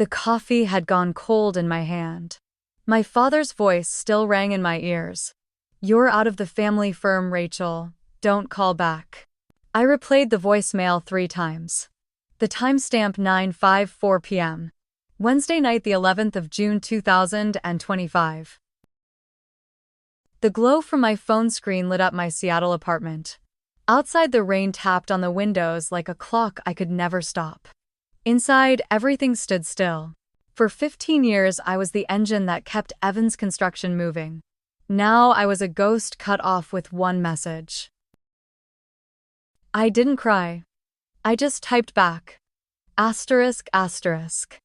The coffee had gone cold in my hand. My father's voice still rang in my ears. "You're out of the family firm, Rachel. Don't call back." I replayed the voicemail 3 times. The timestamp 9:54 p.m. Wednesday night, the 11th of June 2025. The glow from my phone screen lit up my Seattle apartment. Outside, the rain tapped on the windows like a clock I could never stop. Inside, everything stood still. For 15 years, I was the engine that kept Evans Construction moving. Now I was a ghost cut off with one message. I didn't cry. I just typed back. Asterisk, asterisk.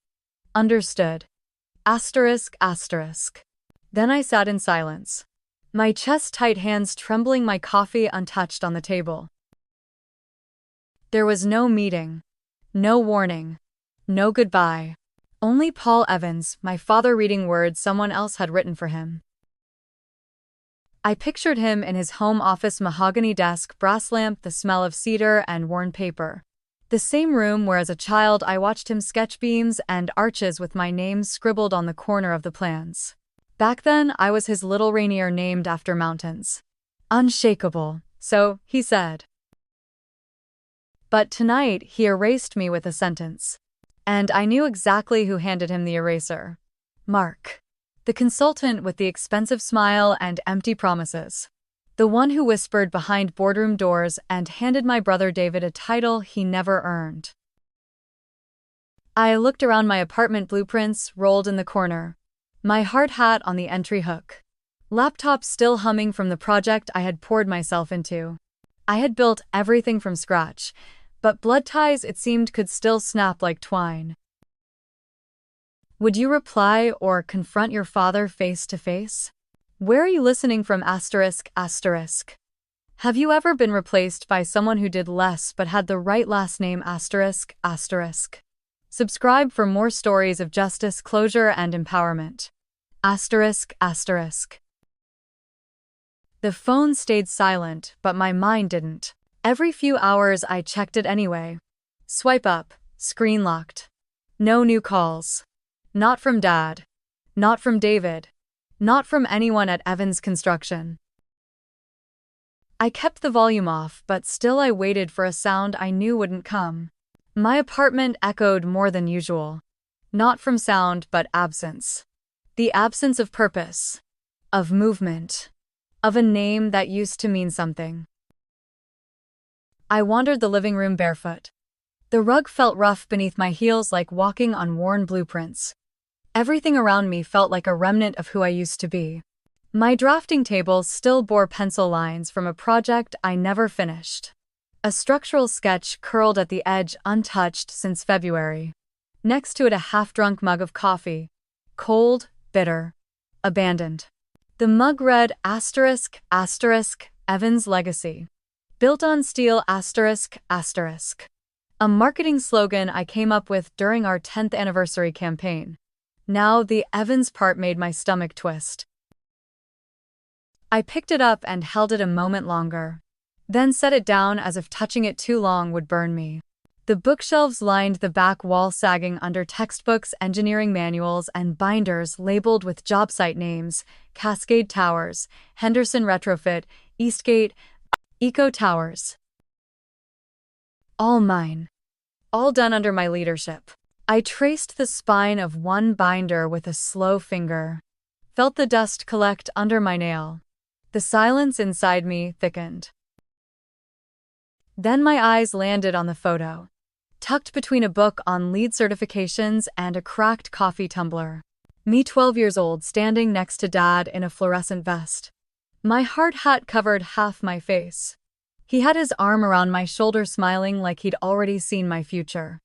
Understood. Asterisk, asterisk. Then I sat in silence. My chest-tight hands trembling, my coffee untouched on the table. There was no meeting. No warning. No goodbye. Only Paul Evans, my father, reading words someone else had written for him. I pictured him in his home office, mahogany desk, brass lamp, the smell of cedar and worn paper. The same room where as a child I watched him sketch beams and arches with my name scribbled on the corner of the plans. Back then, I was his little Rainier, named after mountains. Unshakable, so he said. But tonight, he erased me with a sentence. And I knew exactly who handed him the eraser. Mark. The consultant with the expensive smile and empty promises. The one who whispered behind boardroom doors and handed my brother David a title he never earned. I looked around my apartment, blueprints rolled in the corner. My hard hat on the entry hook. Laptop still humming from the project I had poured myself into. I had built everything from scratch, but blood ties, it seemed, could still snap like twine. Would you reply or confront your father face to face? Where are you listening from? Asterisk, asterisk. Have you ever been replaced by someone who did less but had the right last name? Asterisk, asterisk. Subscribe for more stories of justice, closure, and empowerment. Asterisk, asterisk. The phone stayed silent, but my mind didn't. Every few hours I checked it anyway. Swipe up, screen locked. No new calls. Not from Dad. Not from David. Not from anyone at Evans Construction. I kept the volume off, but still I waited for a sound I knew wouldn't come. My apartment echoed more than usual. Not from sound, but absence. The absence of purpose. Of movement. Of a name that used to mean something. I wandered the living room barefoot. The rug felt rough beneath my heels, like walking on worn blueprints. Everything around me felt like a remnant of who I used to be. My drafting table still bore pencil lines from a project I never finished. A structural sketch curled at the edge, untouched since February. Next to it, a half-drunk mug of coffee. Cold, bitter, abandoned. The mug read asterisk, asterisk, Evans Legacy. Built on steel, asterisk, asterisk. A marketing slogan I came up with during our 10th anniversary campaign. Now the Evans part made my stomach twist. I picked it up and held it a moment longer. Then set it down as if touching it too long would burn me. The bookshelves lined the back wall, sagging under textbooks, engineering manuals, and binders labeled with job site names: Cascade Towers, Henderson Retrofit, Eastgate, Eco Towers. All mine. All done under my leadership. I traced the spine of one binder with a slow finger. Felt the dust collect under my nail. The silence inside me thickened. Then my eyes landed on the photo. Tucked between a book on lead certifications and a cracked coffee tumbler. Me, 12 years old, standing next to Dad in a fluorescent vest. My hard hat covered half my face. He had his arm around my shoulder, smiling like he'd already seen my future.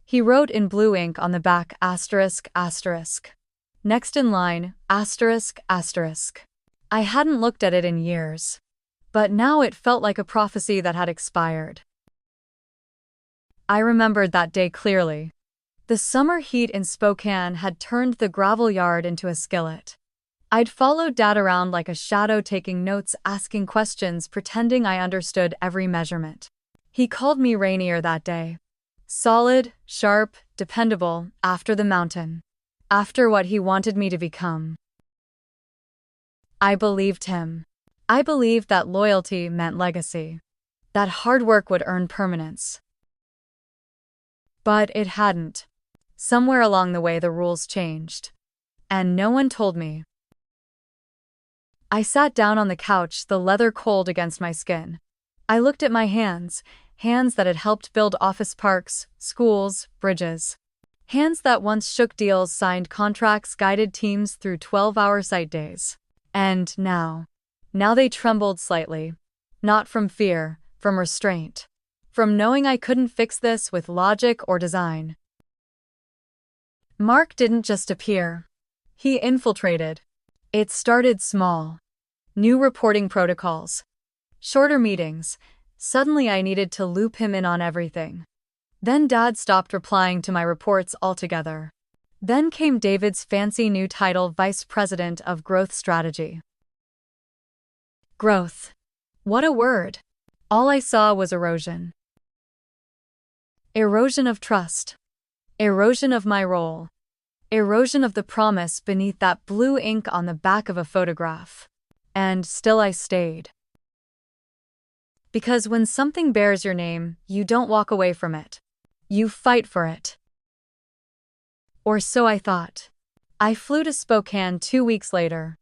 He wrote in blue ink on the back, asterisk, asterisk. Next in line, asterisk, asterisk. I hadn't looked at it in years. But now it felt like a prophecy that had expired. I remembered that day clearly. The summer heat in Spokane had turned the gravel yard into a skillet. I'd followed Dad around like a shadow, taking notes, asking questions, pretending I understood every measurement. He called me Rainier that day. Solid, sharp, dependable, after the mountain. After what he wanted me to become. I believed him. I believed that loyalty meant legacy. That hard work would earn permanence. But it hadn't. Somewhere along the way the rules changed. And no one told me. I sat down on the couch, the leather cold against my skin. I looked at my hands, hands that had helped build office parks, schools, bridges. Hands that once shook deals, signed contracts, guided teams through 12-hour site days. And now they trembled slightly. Not from fear, from restraint. From knowing I couldn't fix this with logic or design. Mark didn't just appear. He infiltrated. It started small. New reporting protocols. Shorter meetings. Suddenly I needed to loop him in on everything. Then Dad stopped replying to my reports altogether. Then came David's fancy new title, Vice President of Growth Strategy. Growth. What a word. All I saw was erosion. Erosion of trust. Erosion of my role. Erosion of the promise beneath that blue ink on the back of a photograph. And still I stayed. Because when something bears your name, you don't walk away from it. You fight for it. Or so I thought. I flew to Spokane 2 weeks later.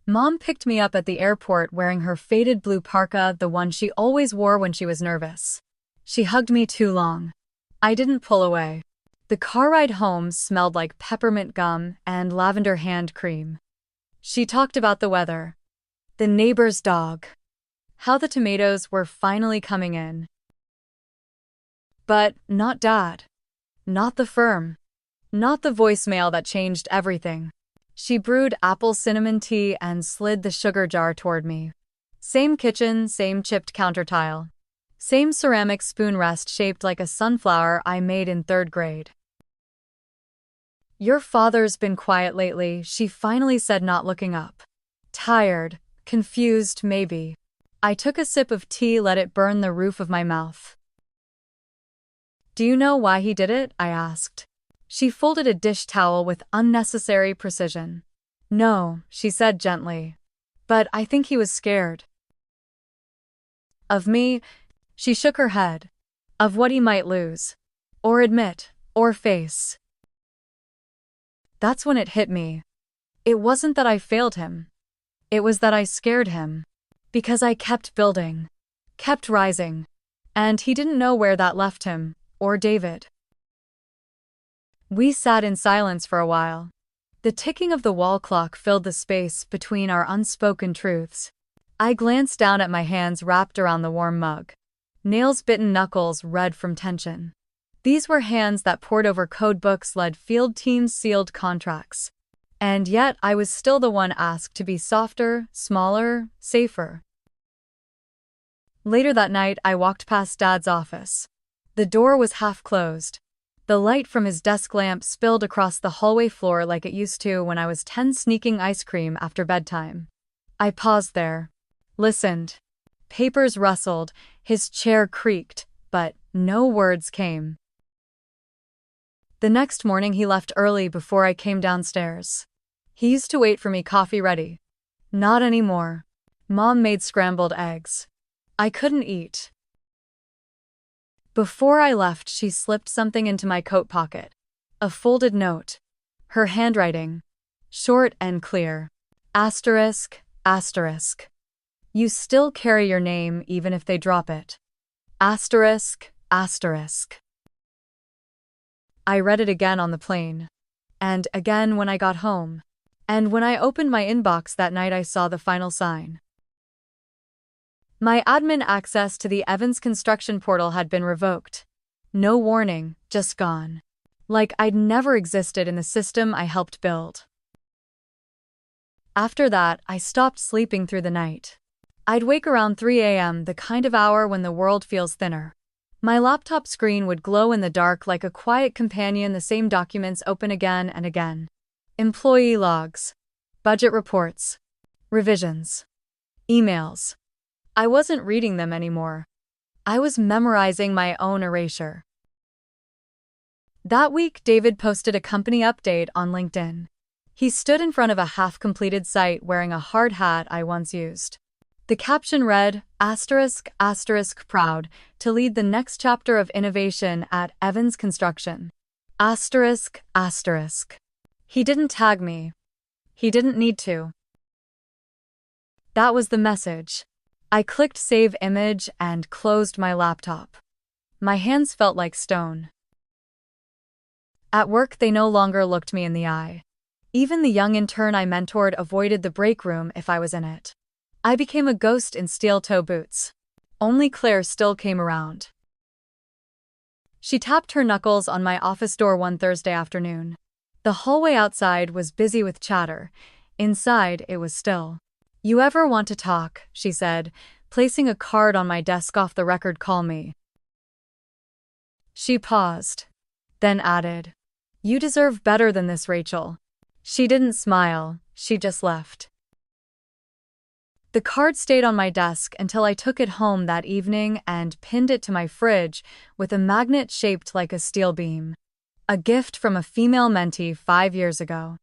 Mom picked me up at the airport wearing her faded blue parka, the one she always wore when she was nervous. She hugged me too long. I didn't pull away. The car ride home smelled like peppermint gum and lavender hand cream. She talked about the weather. The neighbor's dog. How the tomatoes were finally coming in. But not Dad. Not the firm. Not the voicemail that changed everything. She brewed apple cinnamon tea and slid the sugar jar toward me. Same kitchen, same chipped counter tile. Same ceramic spoon rest shaped like a sunflower I made in 3rd grade. Your father's been quiet lately, she finally said, not looking up. Tired, confused maybe. I took a sip of tea, let it burn the roof of my mouth. Do you know why he did it? I asked. She folded a dish towel with unnecessary precision. No, she said gently. But I think he was scared. Of me? She shook her head. Of what he might lose. Or admit. Or face. That's when it hit me. It wasn't that I failed him. It was that I scared him. Because I kept building. Kept rising. And he didn't know where that left him. Or David. We sat in silence for a while. The ticking of the wall clock filled the space between our unspoken truths. I glanced down at my hands wrapped around the warm mug. Nails-bitten knuckles red from tension. These were hands that pored over code books, led field teams, sealed contracts. And yet I was still the one asked to be softer, smaller, safer. Later that night I walked past Dad's office. The door was half closed. The light from his desk lamp spilled across the hallway floor like it used to when I was 10, sneaking ice cream after bedtime. I paused there. Listened. Papers rustled, his chair creaked, but no words came. The next morning he left early before I came downstairs. He used to wait for me, coffee ready. Not anymore. Mom made scrambled eggs. I couldn't eat. Before I left, she slipped something into my coat pocket. A folded note. Her handwriting. Short and clear. Asterisk, asterisk. You still carry your name even if they drop it. Asterisk, asterisk. I read it again on the plane. And again when I got home. And when I opened my inbox that night, I saw the final sign. My admin access to the Evans construction portal had been revoked. No warning, just gone. Like I'd never existed in the system I helped build. After that, I stopped sleeping through the night. I'd wake around 3 a.m., the kind of hour when the world feels thinner. My laptop screen would glow in the dark like a quiet companion, the same documents open again and again. Employee logs. Budget reports. Revisions. Emails. I wasn't reading them anymore. I was memorizing my own erasure. That week, David posted a company update on LinkedIn. He stood in front of a half-completed site wearing a hard hat I once used. The caption read, ***, proud to lead the next chapter of innovation at Evans Construction. ***. He didn't tag me. He didn't need to. That was the message. I clicked Save Image and closed my laptop. My hands felt like stone. At work, they no longer looked me in the eye. Even the young intern I mentored avoided the break room if I was in it. I became a ghost in steel-toe boots. Only Claire still came around. She tapped her knuckles on my office door one Thursday afternoon. The hallway outside was busy with chatter. Inside, it was still. "You ever want to talk?" she said, placing a card on my desk. "Off the record, call me." She paused, then added, "You deserve better than this, Rachel." She didn't smile, she just left. The card stayed on my desk until I took it home that evening and pinned it to my fridge with a magnet shaped like a steel beam. A gift from a female mentee 5 years ago.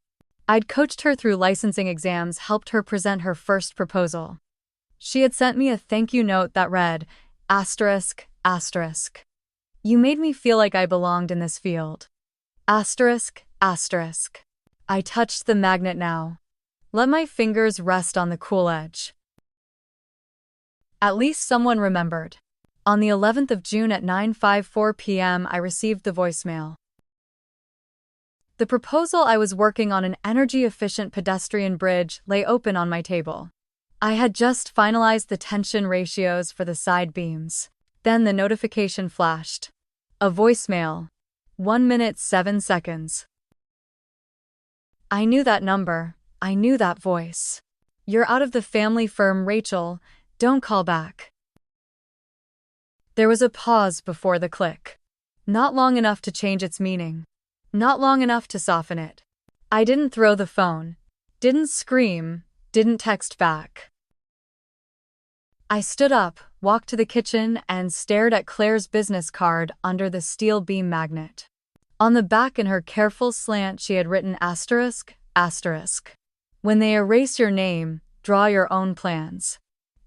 I'd coached her through licensing exams, helped her present her first proposal. She had sent me a thank you note that read, ***. You made me feel like I belonged in this field. ***. I touched the magnet now. Let my fingers rest on the cool edge. At least someone remembered. On the 11th of June at 9:54 p.m. I received the voicemail. The proposal I was working on, an energy-efficient pedestrian bridge, lay open on my table. I had just finalized the tension ratios for the side beams. Then the notification flashed. A voicemail. 1 minute 7 seconds. I knew that number. I knew that voice. "You're out of the family firm, Rachel. Don't call back." There was a pause before the click. Not long enough to change its meaning. Not long enough to soften it. I didn't throw the phone. Didn't scream. Didn't text back. I stood up, walked to the kitchen, and stared at Claire's business card under the steel beam magnet. On the back, in her careful slant, she had written ***. When they erase your name, draw your own plans. ***.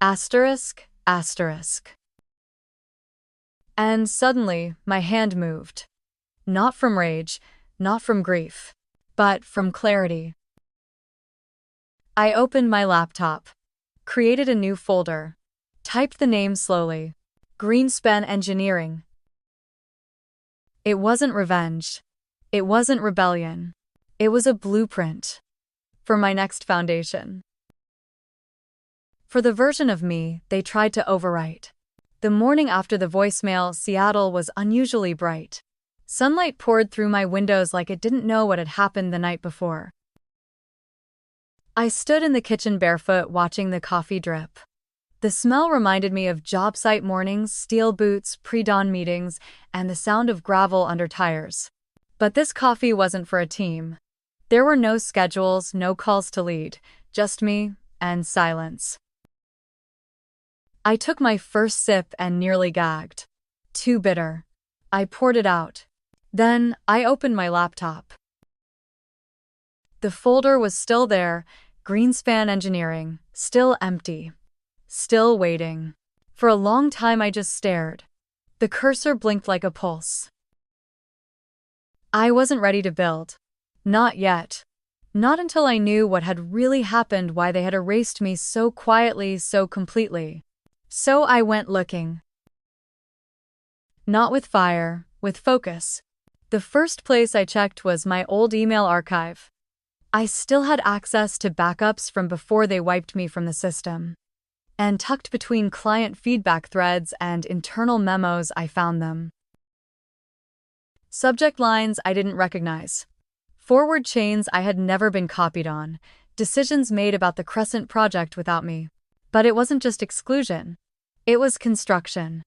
And suddenly, my hand moved. Not from rage, not from grief, but from clarity. I opened my laptop, created a new folder, typed the name slowly. GreenSpan Engineering. It wasn't revenge. It wasn't rebellion. It was a blueprint for my next foundation. For the version of me they tried to overwrite. The morning after the voicemail, Seattle was unusually bright. Sunlight poured through my windows like it didn't know what had happened the night before. I stood in the kitchen barefoot, watching the coffee drip. The smell reminded me of job site mornings, steel boots, pre-dawn meetings, and the sound of gravel under tires. But this coffee wasn't for a team. There were no schedules, no calls to lead, just me and silence. I took my first sip and nearly gagged. Too bitter. I poured it out. Then, I opened my laptop. The folder was still there, GreenSpan Engineering, still empty. Still waiting. For a long time I just stared. The cursor blinked like a pulse. I wasn't ready to build. Not yet. Not until I knew what had really happened, why they had erased me so quietly, so completely. So I went looking. Not with fire, with focus. The first place I checked was my old email archive. I still had access to backups from before they wiped me from the system. And tucked between client feedback threads and internal memos, I found them. Subject lines I didn't recognize. Forward chains I had never been copied on. Decisions made about the Crescent project without me. But it wasn't just exclusion. It was construction.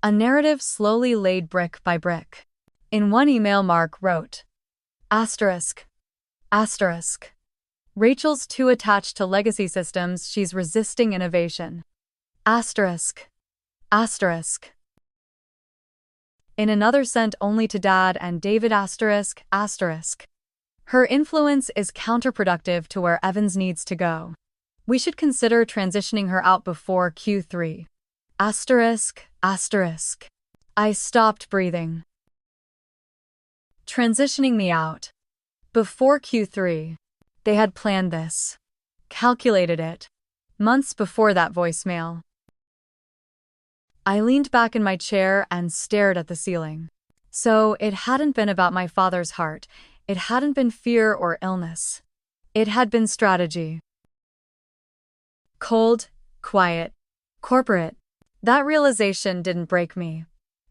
A narrative slowly laid brick by brick. In one email, Mark wrote, ***. Rachel's too attached to legacy systems, she's resisting innovation. ***. Asterisk. In another sent only to Dad and David asterisk, asterisk. Her influence is counterproductive to where Evans needs to go. We should consider transitioning her out before Q3. Asterisk, asterisk. I stopped breathing. Transitioning me out. Before Q3. They had planned this. Calculated it. Months before that voicemail. I leaned back in my chair and stared at the ceiling. So it hadn't been about my father's heart. It hadn't been fear or illness. It had been strategy. Cold, quiet, corporate. That realization didn't break me.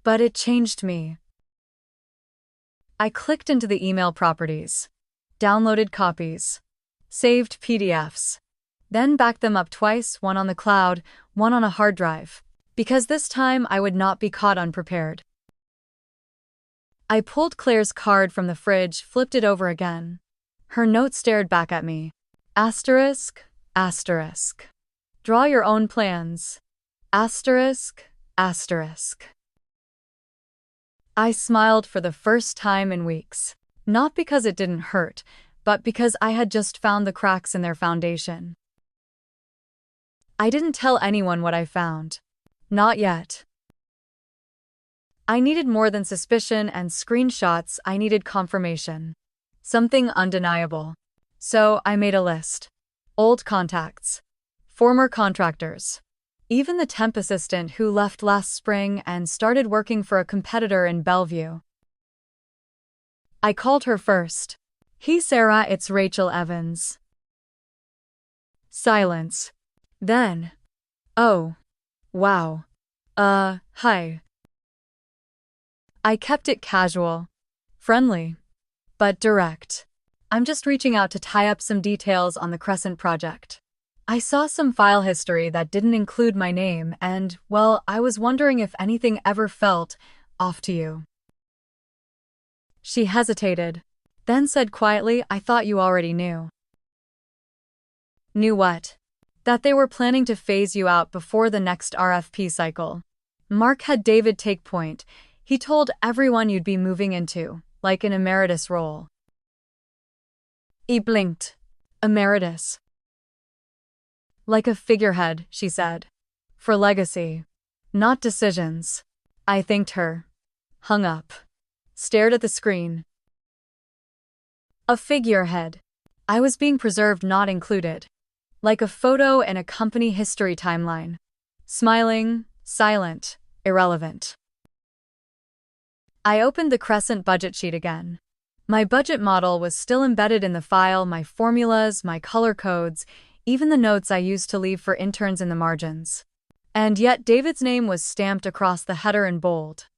But it changed me. I clicked into the email properties. Downloaded copies. Saved PDFs. Then backed them up twice, one on the cloud, one on a hard drive. Because this time I would not be caught unprepared. I pulled Claire's card from the fridge, flipped it over again. Her note stared back at me. Asterisk, asterisk. Draw your own plans. Asterisk, asterisk. I smiled for the first time in weeks. Not because it didn't hurt, but because I had just found the cracks in their foundation. I didn't tell anyone what I found. Not yet. I needed more than suspicion and screenshots, I needed confirmation. Something undeniable. So I made a list. Old contacts. Former contractors. Even the temp assistant who left last spring and started working for a competitor in Bellevue. I called her first. Hey Sarah, it's Rachel Evans. Silence. Then. Oh. Wow. Hi. I kept it casual. Friendly. But direct. I'm just reaching out to tie up some details on the Crescent project. I saw some file history that didn't include my name and, well, I was wondering if anything ever felt off to you. She hesitated, then said quietly, I thought you already knew. Knew what? That they were planning to phase you out before the next RFP cycle. Mark had David take point. He told everyone you'd be moving into, like an emeritus role. He blinked. Emeritus. Like a figurehead, she said. For legacy. Not decisions. I thanked her. Hung up. Stared at the screen. A figurehead. I was being preserved, not included. Like a photo in a company history timeline. Smiling, silent, irrelevant. I opened the Crescent budget sheet again. My budget model was still embedded in the file, my formulas, my color codes, even the notes I used to leave for interns in the margins. And yet David's name was stamped across the header in bold.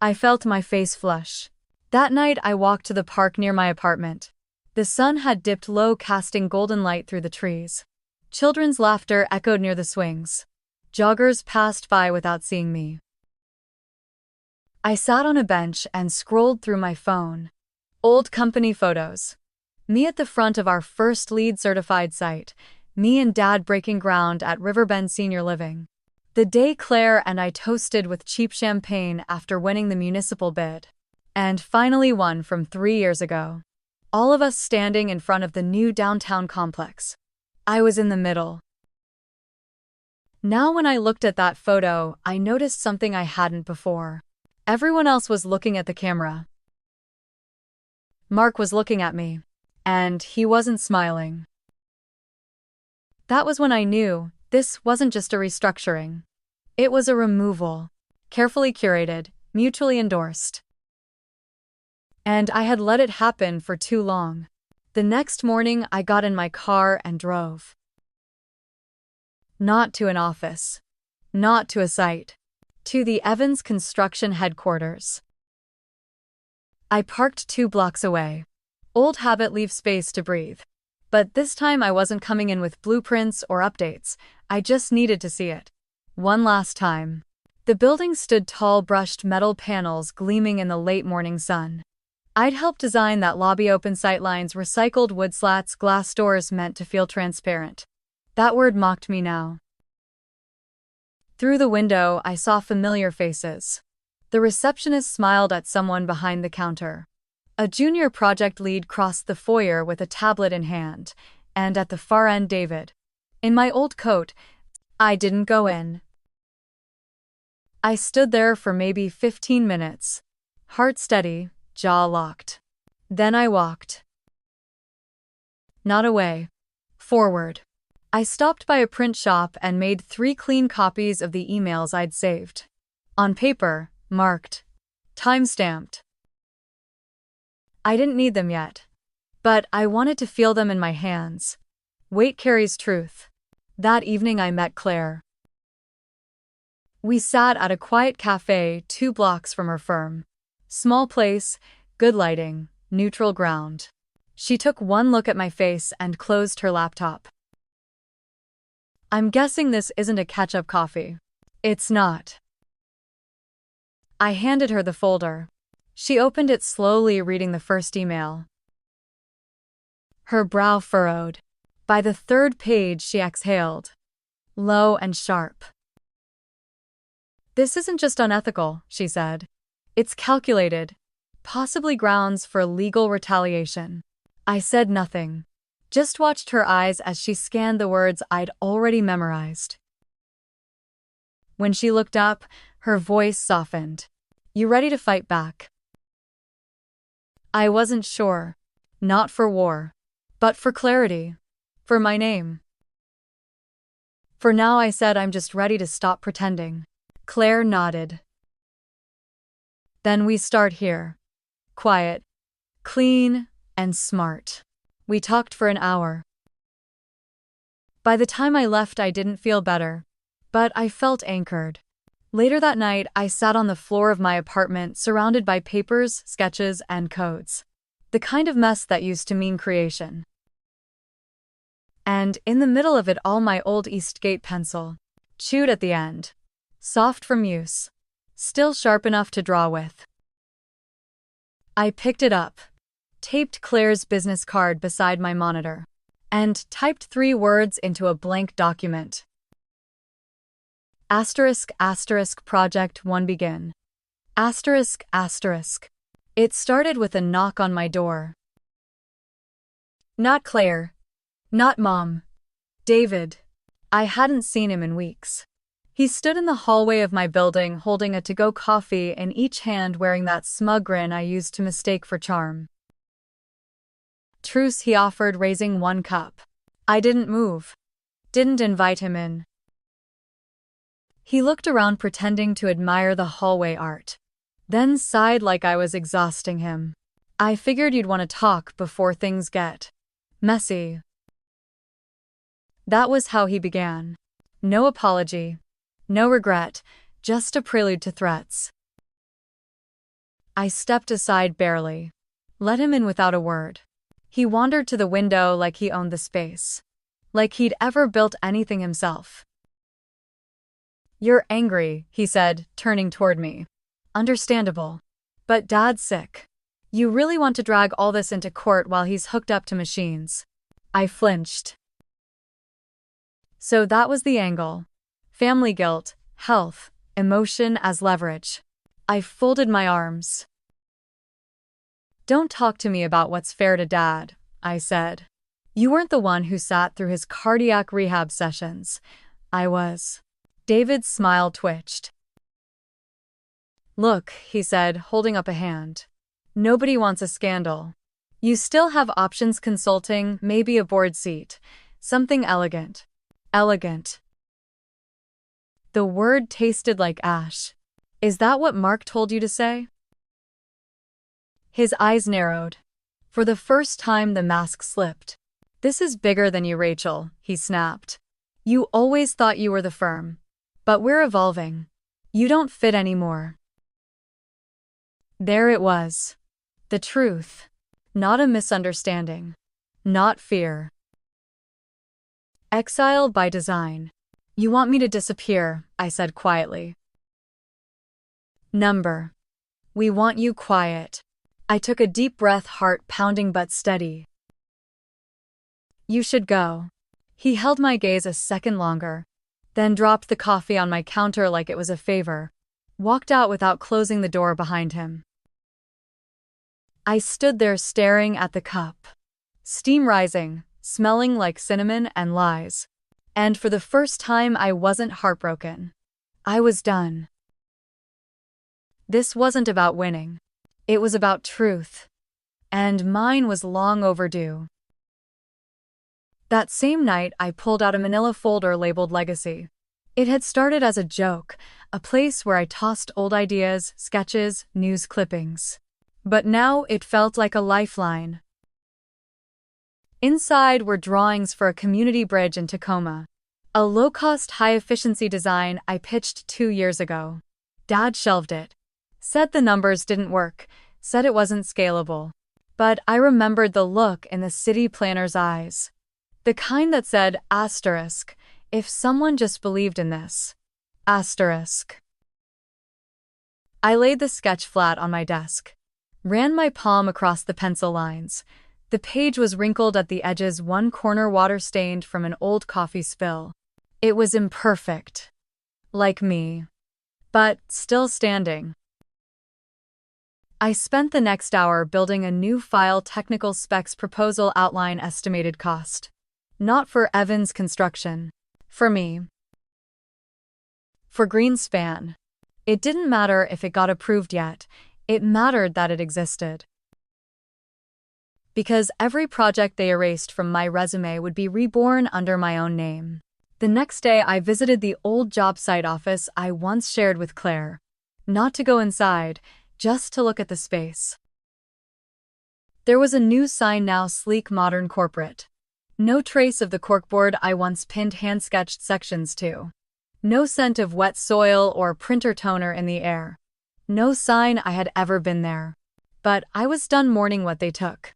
I felt my face flush. That night I walked to the park near my apartment. The sun had dipped low, casting golden light through the trees. Children's laughter echoed near the swings. Joggers passed by without seeing me. I sat on a bench and scrolled through my phone. Old company photos. Me at the front of our first LEED certified site. Me and Dad breaking ground at Riverbend Senior Living. The day Claire and I toasted with cheap champagne after winning the municipal bid. And finally one from 3 years ago. All of us standing in front of the new downtown complex. I was in the middle. Now when I looked at that photo, I noticed something I hadn't before. Everyone else was looking at the camera. Mark was looking at me. And he wasn't smiling. That was when I knew this wasn't just a restructuring. It was a removal. Carefully curated, mutually endorsed. And I had let it happen for too long. The next morning, I got in my car and drove. Not to an office. Not to a site. To the Evans construction headquarters. I parked 2 blocks away. Old habit, leave space to breathe. But this time I wasn't coming in with blueprints or updates. I just needed to see it. One last time. The building stood tall, brushed metal panels gleaming in the late morning sun. I'd helped design that lobby, open sightlines, recycled wood slats, glass doors meant to feel transparent. That word mocked me now. Through the window, I saw familiar faces. The receptionist smiled at someone behind the counter. A junior project lead crossed the foyer with a tablet in hand, and at the far end, David. In my old coat, I didn't go in. I stood there for maybe 15 minutes. Heart steady, jaw locked. Then I walked. Not away. Forward. I stopped by a print shop and made 3 clean copies of the emails I'd saved. On paper, marked. Time-stamped. I didn't need them yet. But I wanted to feel them in my hands. Weight carries truth. That evening I met Claire. We sat at a quiet cafe 2 blocks from her firm. Small place, good lighting, neutral ground. She took one look at my face and closed her laptop. I'm guessing this isn't a catch-up coffee. It's not. I handed her the folder. She opened it slowly, reading the first email. Her brow furrowed. By the 3rd page, she exhaled. Low and sharp. This isn't just unethical, she said. It's calculated. Possibly grounds for legal retaliation. I said nothing. Just watched her eyes as she scanned the words I'd already memorized. When she looked up, her voice softened. You ready to fight back? I wasn't sure. Not for war. But for clarity. For my name. For now, I said, I'm just ready to stop pretending. Claire nodded. Then we start here. Quiet, clean, and smart. We talked for an hour. By the time I left, I didn't feel better, but I felt anchored. Later that night, I sat on the floor of my apartment, surrounded by papers, sketches, and codes. The kind of mess that used to mean creation. And in the middle of it all, my old Eastgate pencil, chewed at the end, soft from use, still sharp enough to draw with. I picked it up, taped Claire's business card beside my monitor, and typed 3 words into a blank document. Asterisk, asterisk, project 1 begin. Asterisk, asterisk. It started with a knock on my door. Not Claire. Not Mom. David. I hadn't seen him in weeks. He stood in the hallway of my building, holding a to-go coffee in each hand, wearing that smug grin I used to mistake for charm. Truce, he offered, raising 1 cup. I didn't move. Didn't invite him in. He looked around, pretending to admire the hallway art. Then sighed like I was exhausting him. I figured you'd want to talk before things get messy. That was how he began. No apology. No regret, just a prelude to threats. I stepped aside barely. Let him in without a word. He wandered to the window like he owned the space. Like he'd ever built anything himself. You're angry, he said, turning toward me. Understandable. But Dad's sick. You really want to drag all this into court while he's hooked up to machines? I flinched. So that was the angle. Family guilt, health, emotion as leverage. I folded my arms. Don't talk to me about what's fair to Dad, I said. You weren't the one who sat through his cardiac rehab sessions. I was. David's smile twitched. Look, he said, holding up a hand. Nobody wants a scandal. You still have options: consulting, maybe a board seat. Something elegant. Elegant. The word tasted like ash. Is that what Mark told you to say? His eyes narrowed. For the first time, the mask slipped. This is bigger than you, Rachel, he snapped. You always thought you were the firm. But we're evolving. You don't fit anymore. There it was. The truth. Not a misunderstanding. Not fear. Exile by design. You want me to disappear, I said quietly. Number. We want you quiet. I took a deep breath, heart pounding but steady. You should go. He held my gaze a second longer. then dropped the coffee on my counter like it was a favor, walked out without closing the door behind him. I stood there staring at the cup, steam rising, smelling like cinnamon and lies. And for the first time, I wasn't heartbroken. I was done. This wasn't about winning. It was about truth. And mine was long overdue. That same night, I pulled out a manila folder labeled Legacy. It had started as a joke, a place where I tossed old ideas, sketches, news clippings. But now it felt like a lifeline. Inside were drawings for a community bridge in Tacoma, a low-cost, high-efficiency design I pitched 2 years ago. Dad shelved it, said the numbers didn't work, said it wasn't scalable. But I remembered the look in the city planner's eyes. The kind that said, asterisk, if someone just believed in this. Asterisk. I laid the sketch flat on my desk, ran my palm across the pencil lines. The page was wrinkled at the edges, one corner water-stained from an old coffee spill. It was imperfect. Like me. But still standing. I spent the next hour building a new file, technical specs, proposal, outline, estimated cost. Not for Evan's construction. For me. For GreenSpan. It didn't matter if it got approved yet. It mattered that it existed. Because every project they erased from my resume would be reborn under my own name. The next day, I visited the old job site office I once shared with Claire. Not to go inside, just to look at the space. There was a new sign now, sleek, modern, corporate. No trace of the corkboard I once pinned hand-sketched sections to. No scent of wet soil or printer toner in the air. No sign I had ever been there. But I was done mourning what they took.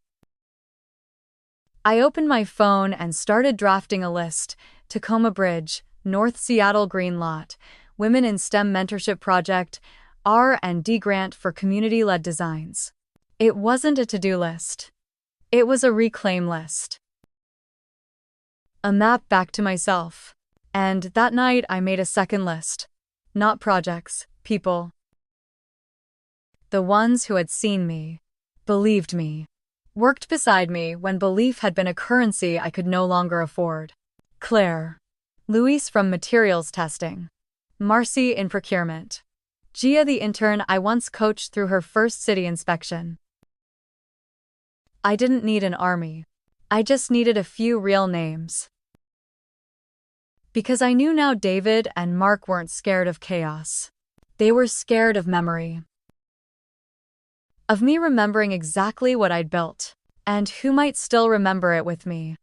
I opened my phone and started drafting a list. Tacoma Bridge, North Seattle Green Lot, Women in STEM Mentorship Project, R&D Grant for Community-Led Designs. It wasn't a to-do list. It was a reclaim list. A map back to myself. And that night I made a second list. Not projects, people. The ones who had seen me, believed me, worked beside me when belief had been a currency I could no longer afford. Claire. Luis from materials testing. Marcy in procurement. Gia, the intern I once coached through her first city inspection. I didn't need an army. I just needed a few real names. Because I knew now David and Mark weren't scared of chaos. They were scared of memory. Of me remembering exactly what I'd built, and who might still remember it with me.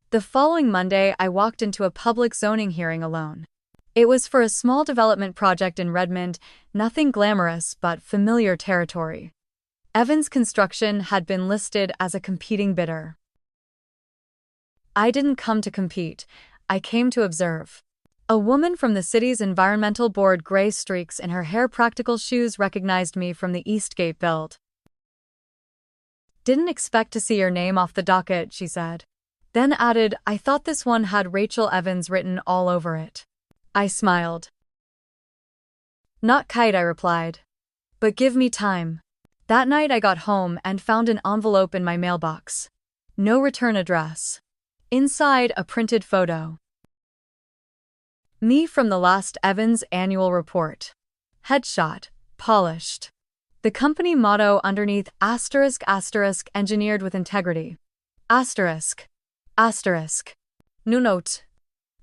The following Monday, I walked into a public zoning hearing alone. It was for a small development project in Redmond, nothing glamorous but familiar territory. Evans Construction had been listed as a competing bidder. I didn't come to compete, I came to observe. A woman from the city's environmental board, gray streaks in her hair, practical shoes, recognized me from the Eastgate build. Didn't expect to see your name off the docket, she said. Then added, I thought this one had Rachel Evans written all over it. I smiled. Not kite, I replied. But give me time. That night I got home and found an envelope in my mailbox. No return address. Inside, a printed photo. Me from the last Evans annual report. Headshot, polished. The company motto underneath, asterisk, asterisk, engineered with integrity. Asterisk. Asterisk. New note.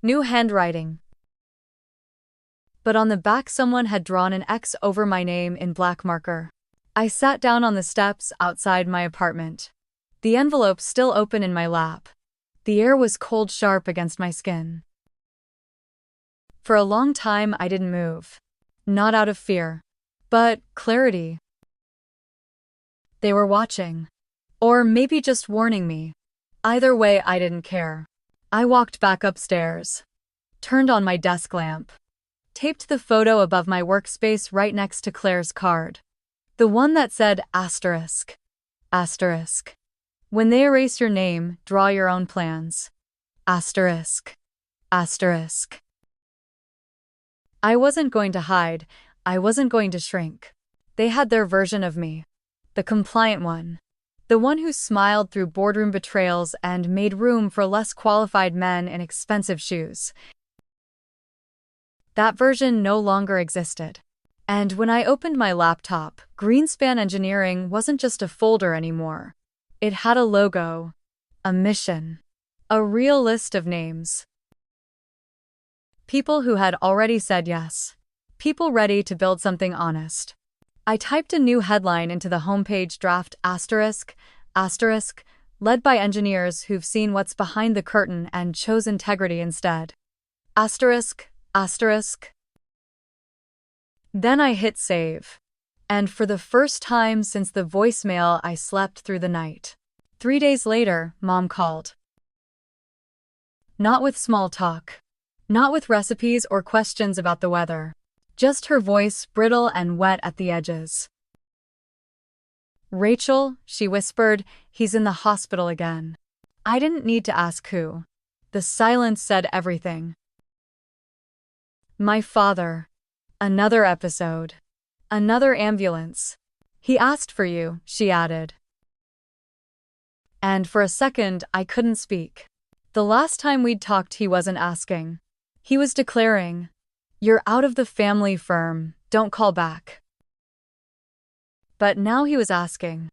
New handwriting. But on the back someone had drawn an X over my name in black marker. I sat down on the steps outside my apartment. The envelope still open in my lap. The air was cold, sharp against my skin. For a long time I didn't move. Not out of fear. But clarity. They were watching. Or maybe just warning me. Either way, I didn't care. I walked back upstairs. Turned on my desk lamp. Taped the photo above my workspace right next to Claire's card. The one that said asterisk. Asterisk. When they erase your name, draw your own plans. Asterisk. Asterisk. I wasn't going to hide. I wasn't going to shrink. They had their version of me. The compliant one. The one who smiled through boardroom betrayals and made room for less qualified men in expensive shoes. That version no longer existed. And when I opened my laptop, GreenSpan Engineering wasn't just a folder anymore. It had a logo, a mission, a real list of names. People who had already said yes. People ready to build something honest. I typed a new headline into the homepage draft asterisk, led by engineers who've seen what's behind the curtain and chose integrity instead. Asterisk. Then I hit save. And for the first time since the voicemail, I slept through the night. 3 days later, Mom called. Not with small talk. Not with recipes or questions about the weather. Just her voice, brittle and wet at the edges. "Rachel," she whispered, "he's in the hospital again." I didn't need to ask who. The silence said everything. My father. Another episode. Another ambulance. "He asked for you," she added. And for a second, I couldn't speak. The last time we'd talked, he wasn't asking. He was declaring, "You're out of the family firm, don't call back." But now he was asking.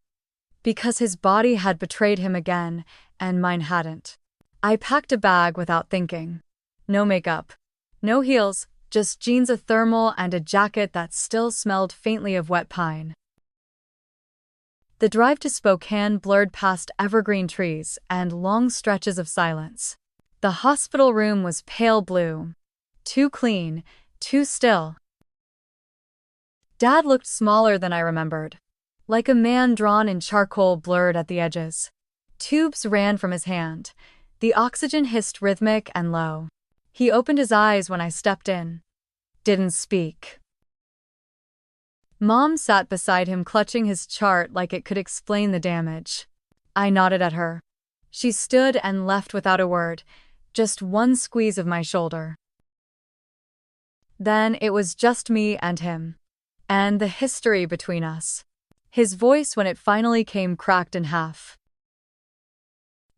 Because his body had betrayed him again, and mine hadn't. I packed a bag without thinking. No makeup. No heels, just jeans, a thermal, and a jacket that still smelled faintly of wet pine. The drive to Spokane blurred past evergreen trees and long stretches of silence. The hospital room was pale blue. Too clean, too still. Dad looked smaller than I remembered. Like a man drawn in charcoal, blurred at the edges. Tubes ran from his hand. The oxygen hissed rhythmic and low. He opened his eyes when I stepped in. Didn't speak. Mom sat beside him, clutching his chart like it could explain the damage. I nodded at her. She stood and left without a word, just one squeeze of my shoulder. Then it was just me and him. And the history between us. His voice, when it finally came, cracked in half.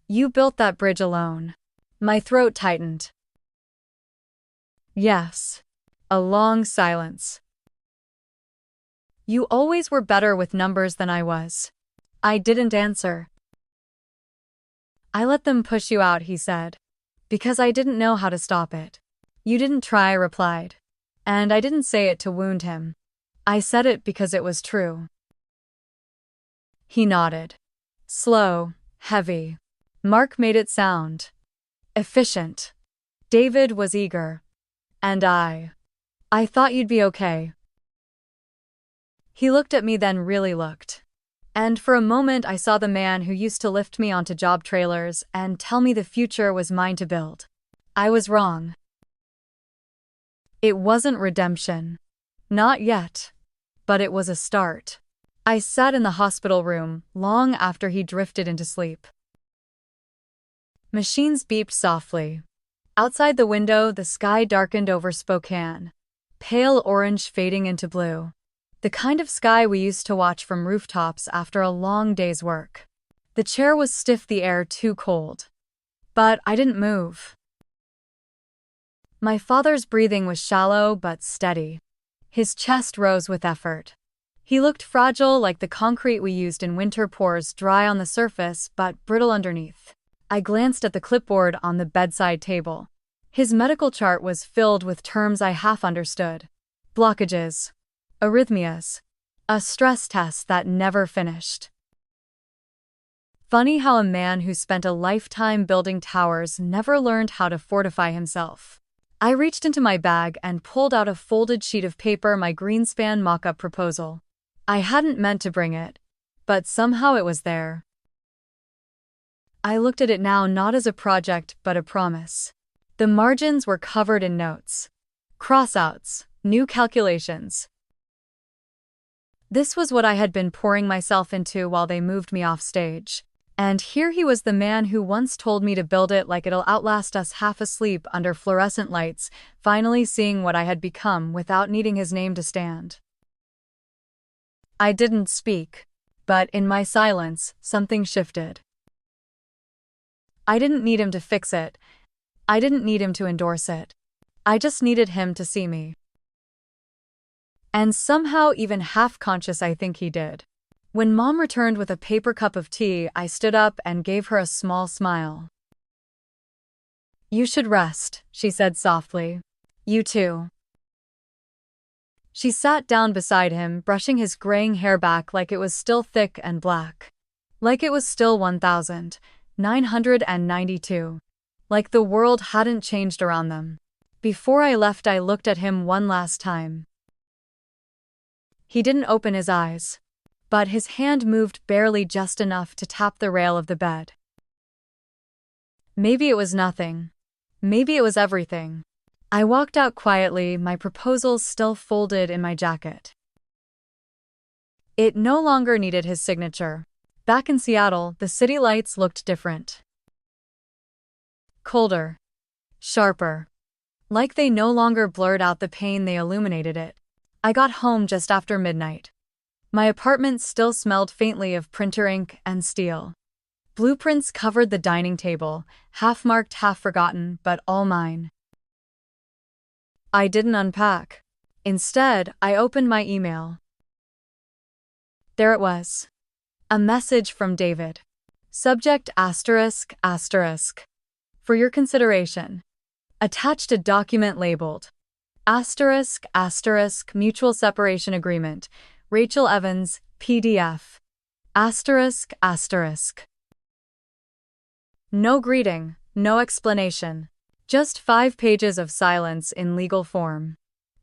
"You built that bridge alone." My throat tightened. "Yes." A long silence. "You always were better with numbers than I was." I didn't answer. "I let them push you out," he said. "Because I didn't know how to stop it." "You didn't try," I replied. And I didn't say it to wound him. I said it because it was true. He nodded. Slow, heavy. Mark made it sound efficient. David was eager. And I thought you'd be okay." He looked at me, then really looked. And for a moment I saw the man who used to lift me onto job trailers and tell me the future was mine to build. I was wrong. It wasn't redemption. Not yet. But it was a start. I sat in the hospital room long after he drifted into sleep. Machines beeped softly. Outside the window, the sky darkened over Spokane. Pale orange fading into blue. The kind of sky we used to watch from rooftops after a long day's work. The chair was stiff, the air too cold. But I didn't move. My father's breathing was shallow but steady. His chest rose with effort. He looked fragile, like the concrete we used in winter pours, dry on the surface but brittle underneath. I glanced at the clipboard on the bedside table. His medical chart was filled with terms I half understood. Blockages. Arrhythmias. A stress test that never finished. Funny how a man who spent a lifetime building towers never learned how to fortify himself. I reached into my bag and pulled out a folded sheet of paper, my GreenSpan mock-up proposal. I hadn't meant to bring it, but somehow it was there. I looked at it now not as a project but a promise. The margins were covered in notes. Crossouts, new calculations. This was what I had been pouring myself into while they moved me off stage. And here he was, the man who once told me to build it like it'll outlast us, half asleep under fluorescent lights, finally seeing what I had become without needing his name to stand. I didn't speak, but in my silence, something shifted. I didn't need him to fix it. I didn't need him to endorse it. I just needed him to see me. And somehow, even half-conscious, I think he did. When Mom returned with a paper cup of tea, I stood up and gave her a small smile. "You should rest," she said softly. "You too." She sat down beside him, brushing his graying hair back like it was still thick and black. Like it was still 1992. Like the world hadn't changed around them. Before I left, I looked at him one last time. He didn't open his eyes, but his hand moved barely, just enough to tap the rail of the bed. Maybe it was nothing. Maybe it was everything. I walked out quietly, my proposal still folded in my jacket. It no longer needed his signature. Back in Seattle, the city lights looked different. Colder. Sharper. Like they no longer blurred out the pain, they illuminated it. I got home just after midnight. My apartment still smelled faintly of printer ink and steel. Blueprints covered the dining table, half marked, half forgotten, but all mine. I didn't unpack. Instead, I opened my email. There it was. A message from David. Subject ***. For your consideration. Attached a document labeled ***, Mutual Separation Agreement, Rachel Evans, PDF. ***. No greeting, no explanation. Just 5 pages of silence in legal form.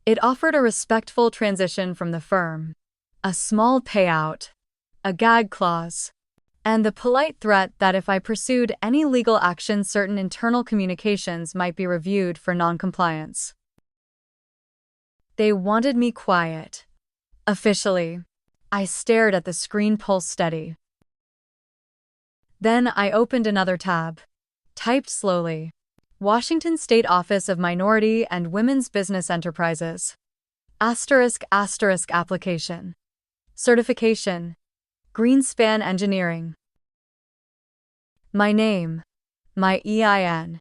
It offered a respectful transition from the firm, a small payout, a gag clause, and the polite threat that if I pursued any legal action, certain internal communications might be reviewed for noncompliance. They wanted me quiet. Officially. I stared at the screen, pulse steady. Then I opened another tab. Typed slowly. Washington State Office of Minority and Women's Business Enterprises. ***, application. Certification. GreenSpan Engineering. My name. My EIN.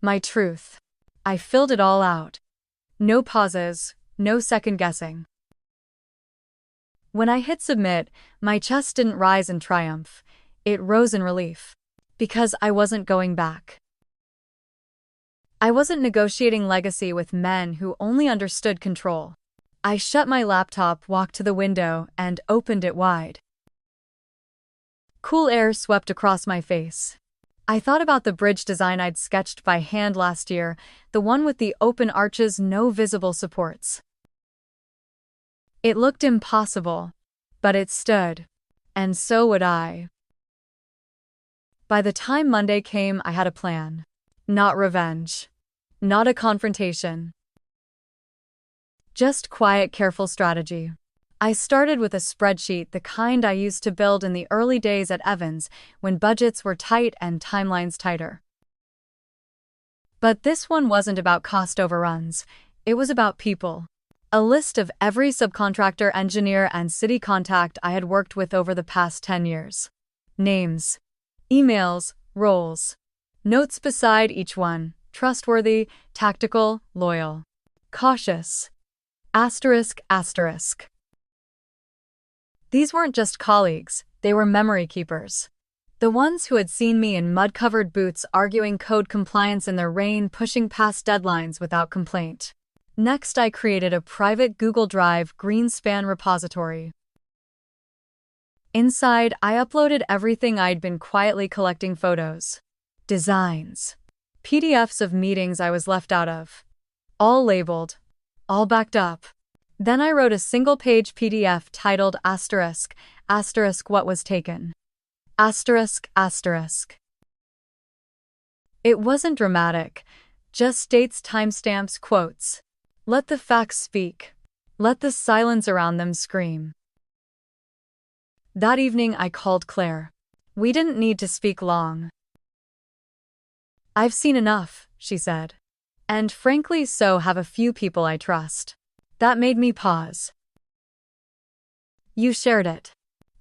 My truth. I filled it all out. No pauses, no second guessing. When I hit submit, my chest didn't rise in triumph. It rose in relief. Because I wasn't going back. I wasn't negotiating legacy with men who only understood control. I shut my laptop, walked to the window, and opened it wide. Cool air swept across my face. I thought about the bridge design I'd sketched by hand last year, the one with the open arches, no visible supports. It looked impossible, but it stood. And so would I. By the time Monday came, I had a plan. Not revenge. Not a confrontation. Just quiet, careful strategy. I started with a spreadsheet, the kind I used to build in the early days at Evans, when budgets were tight and timelines tighter. But this one wasn't about cost overruns. It was about people. A list of every subcontractor, engineer, and city contact I had worked with over the past 10 years. Names. Emails, roles. Notes beside each one. Trustworthy, tactical, loyal. Cautious. ***. These weren't just colleagues, they were memory keepers. The ones who had seen me in mud-covered boots arguing code compliance in the rain, pushing past deadlines without complaint. Next, I created a private Google Drive GreenSpan repository. Inside, I uploaded everything I'd been quietly collecting: photos, designs, PDFs of meetings I was left out of. All labeled, all backed up. Then I wrote a single-page PDF titled ****, what was taken. ****. It wasn't dramatic, just dates, timestamps, quotes. Let the facts speak. Let the silence around them scream. That evening I called Claire. We didn't need to speak long. I've seen enough, she said. And frankly, so have a few people I trust. That made me pause. You shared it.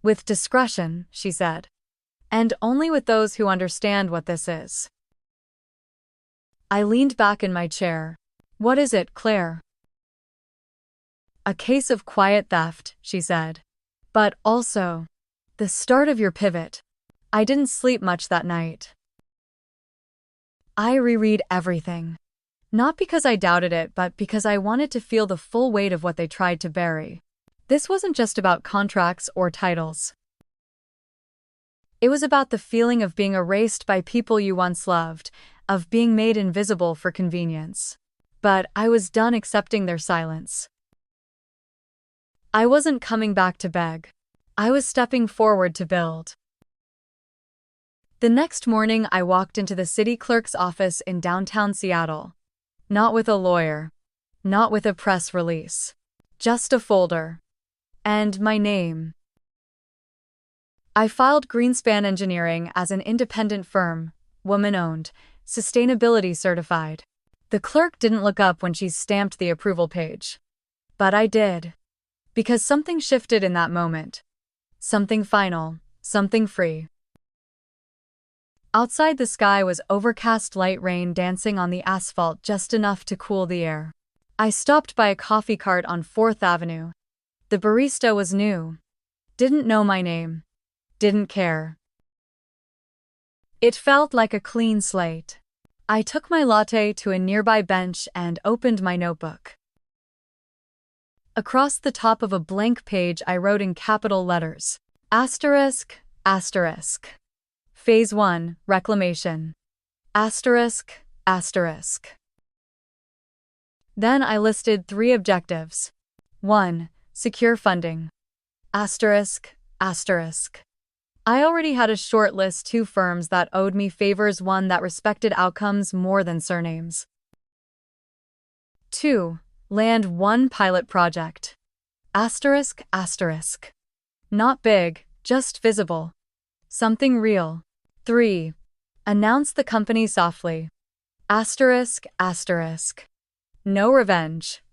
With discretion, she said. And only with those who understand what this is. I leaned back in my chair. What is it, Claire? A case of quiet theft, she said. But also, the start of your pivot. I didn't sleep much that night. I reread everything. Not because I doubted it, but because I wanted to feel the full weight of what they tried to bury. This wasn't just about contracts or titles. It was about the feeling of being erased by people you once loved, of being made invisible for convenience. But I was done accepting their silence. I wasn't coming back to beg. I was stepping forward to build. The next morning, I walked into the city clerk's office in downtown Seattle. Not with a lawyer. Not with a press release. Just a folder. And my name. I filed GreenSpan Engineering as an independent firm, woman-owned, sustainability certified. The clerk didn't look up when she stamped the approval page. But I did. Because something shifted in that moment. Something final, something free. Outside, the sky was overcast, light rain dancing on the asphalt just enough to cool the air. I stopped by a coffee cart on 4th Avenue. The barista was new. Didn't know my name. Didn't care. It felt like a clean slate. I took my latte to a nearby bench and opened my notebook. Across the top of a blank page, I wrote in capital letters, asterisk, asterisk. Phase 1, reclamation. Asterisk, asterisk. Then I listed 3 objectives. 1. Secure funding. Asterisk, asterisk. I already had a short list: 2 firms that owed me favors, 1 that respected outcomes more than surnames. 2. Land 1 pilot project. Asterisk, asterisk. Not big, just visible. Something real. 3. Announce the company softly. Asterisk, asterisk. No revenge.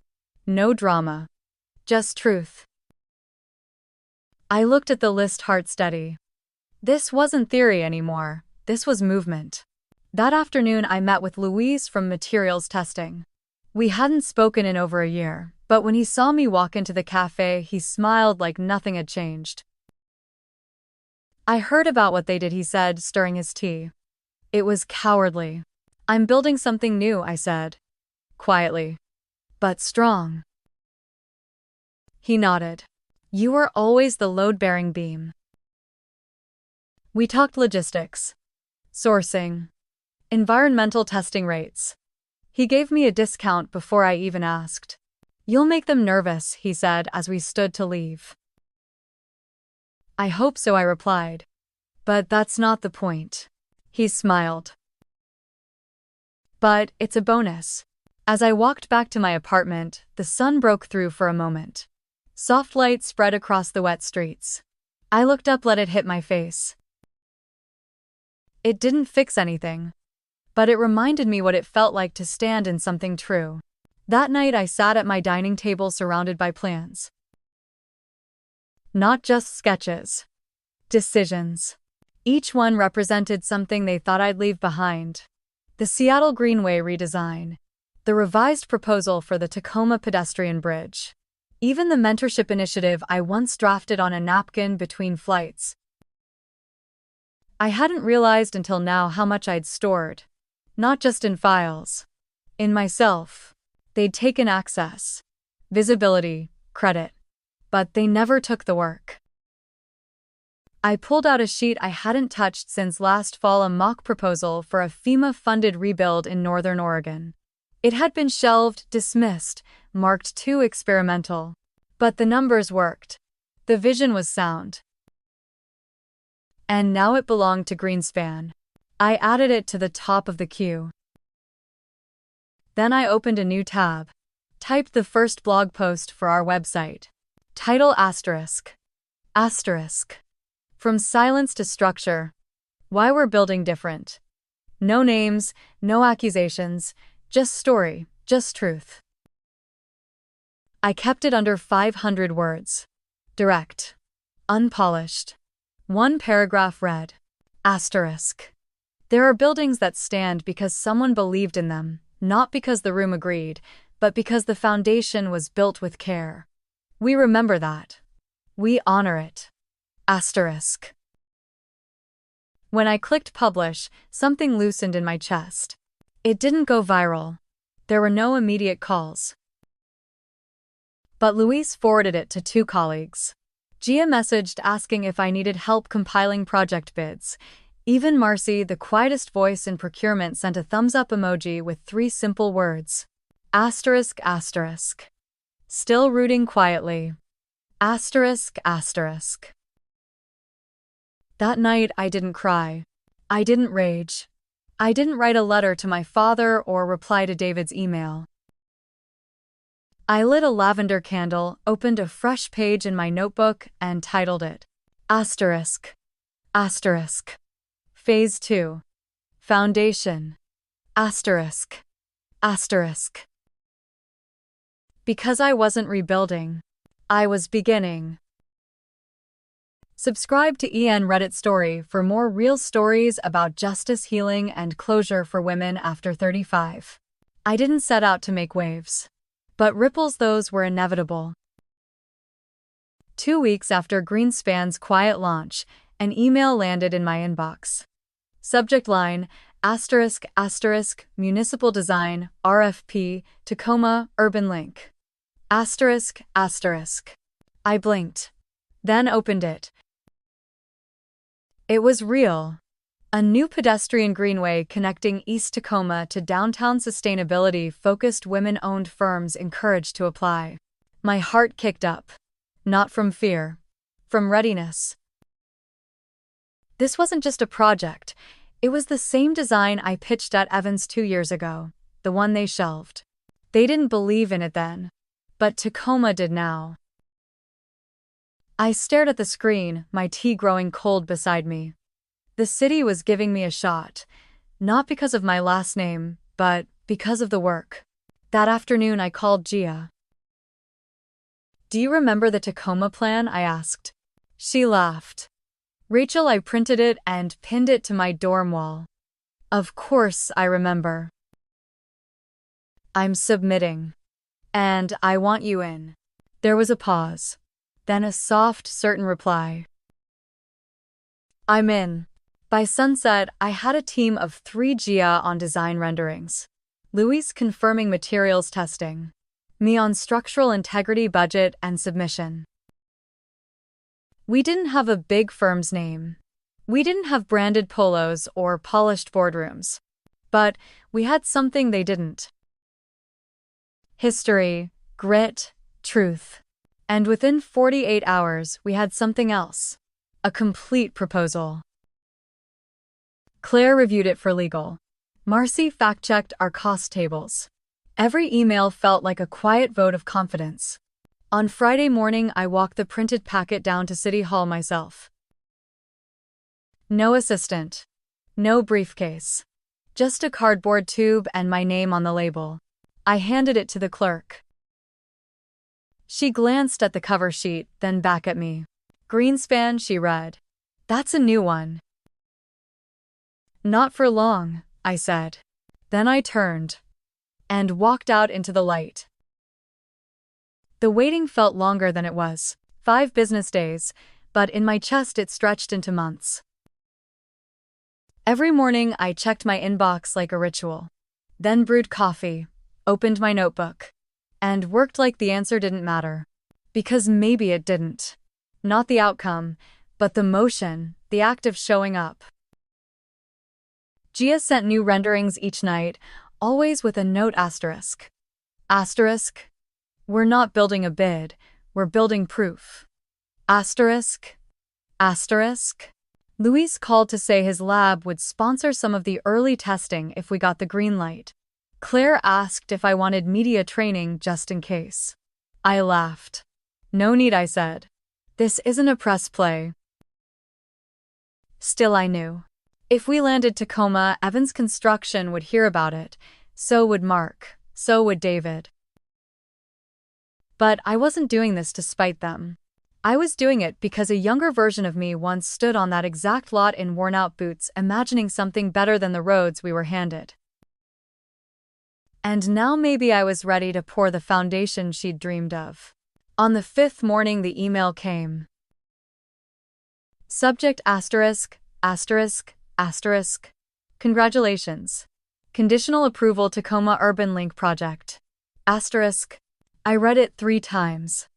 No drama. Just truth. I looked at the list, heart steady. This wasn't theory anymore. This was movement. That afternoon, I met with Louise from materials testing. We hadn't spoken in over a year, but when he saw me walk into the cafe, he smiled like nothing had changed. I heard about what they did, he said, stirring his tea. It was cowardly. I'm building something new, I said. Quietly. But strong. He nodded. You were always the load-bearing beam. We talked logistics. Sourcing. Environmental testing rates. He gave me a discount before I even asked. You'll make them nervous, he said as we stood to leave. I hope so, I replied. But that's not the point. He smiled. But it's a bonus. As I walked back to my apartment, the sun broke through for a moment. Soft light spread across the wet streets. I looked up, let it hit my face. It didn't fix anything. But it reminded me what it felt like to stand in something true. That night I sat at my dining table surrounded by plans. Not just sketches. Decisions. Each one represented something they thought I'd leave behind. The Seattle Greenway redesign. The revised proposal for the Tacoma pedestrian bridge. Even the mentorship initiative I once drafted on a napkin between flights. I hadn't realized until now how much I'd stored. Not just in files. In myself. They'd taken access. Visibility. Credit. But they never took the work. I pulled out a sheet I hadn't touched since last fall, a mock proposal for a FEMA-funded rebuild in Northern Oregon. It had been shelved, dismissed, marked too experimental. But the numbers worked. The vision was sound. And now it belonged to GreenSpan. I added it to the top of the queue. Then I opened a new tab. Typed the first blog post for our website. Title asterisk. Asterisk. From silence to structure. Why we're building different. No names, no accusations, just story, just truth. I kept it under 500 words. Direct. Unpolished. One paragraph read. Asterisk. There are buildings that stand because someone believed in them, not because the room agreed, but because the foundation was built with care. We remember that. We honor it. Asterisk. When I clicked publish, something loosened in my chest. It didn't go viral. There were no immediate calls. But Luis forwarded it to 2 colleagues. Gia messaged asking if I needed help compiling project bids. Even Marcy, the quietest voice in procurement, sent a thumbs-up emoji with 3 simple words. Asterisk, asterisk. Still rooting quietly. Asterisk, asterisk. That night I didn't cry. I didn't rage. I didn't write a letter to my father or reply to David's email. I lit a lavender candle, opened a fresh page in my notebook, and titled it, Asterisk. Asterisk. Phase 2. Foundation. Asterisk. Asterisk. Because I wasn't rebuilding. I was beginning. Subscribe to EN Reddit Story for more real stories about justice, healing, and closure for women after 35. I didn't set out to make waves. But ripples, those were inevitable. 2 weeks after GreenSpan's quiet launch, an email landed in my inbox. Subject line, asterisk, asterisk, municipal design, RFP, Tacoma, Urban Link. Asterisk, asterisk. I blinked. Then opened it. It was real. A new pedestrian greenway connecting East Tacoma to downtown, sustainability-focused women-owned firms encouraged to apply. My heart kicked up. Not from fear. From readiness. This wasn't just a project. It was the same design I pitched at Evans 2 years ago, the one they shelved. They didn't believe in it then. But Tacoma did now. I stared at the screen, my tea growing cold beside me. The city was giving me a shot, not because of my last name, but because of the work. That afternoon I called Gia. Do you remember the Tacoma plan? I asked. She laughed. Rachel, I printed it and pinned it to my dorm wall. Of course I remember. I'm submitting. And I want you in. There was a pause. Then a soft, certain reply. I'm in. By sunset, I had a team of 3 Gia on design renderings. Luis confirming materials testing. Me on structural integrity, budget, and submission. We didn't have a big firm's name. We didn't have branded polos or polished boardrooms. But we had something they didn't. History, grit, truth. And within 48 hours, we had something else. A complete proposal. Claire reviewed it for legal. Marcy fact-checked our cost tables. Every email felt like a quiet vote of confidence. On Friday morning, I walked the printed packet down to City Hall myself. No assistant. No briefcase. Just a cardboard tube and my name on the label. I handed it to the clerk. She glanced at the cover sheet, then back at me. GreenSpan, she read. That's a new one. Not for long, I said. Then I turned and walked out into the light. The waiting felt longer than it was. 5 business days, but in my chest it stretched into months. Every morning I checked my inbox like a ritual. Then brewed coffee, opened my notebook, and worked like the answer didn't matter. Because maybe it didn't. Not the outcome, but the motion, the act of showing up. Gia sent new renderings each night, always with a note asterisk. Asterisk. We're not building a bid, we're building proof. Asterisk. Asterisk. Luis called to say his lab would sponsor some of the early testing if we got the green light. Claire asked if I wanted media training just in case. I laughed. No need, I said. This isn't a press play. Still, I knew. If we landed Tacoma, Evans Construction would hear about it. So would Mark. So would David. But I wasn't doing this to spite them. I was doing it because a younger version of me once stood on that exact lot in worn-out boots, imagining something better than the roads we were handed. And now maybe I was ready to pour the foundation she'd dreamed of. On the 5th morning, the email came. Subject asterisk, asterisk, asterisk. Congratulations. Conditional approval Tacoma Urban Link project. Asterisk. I read it 3 times.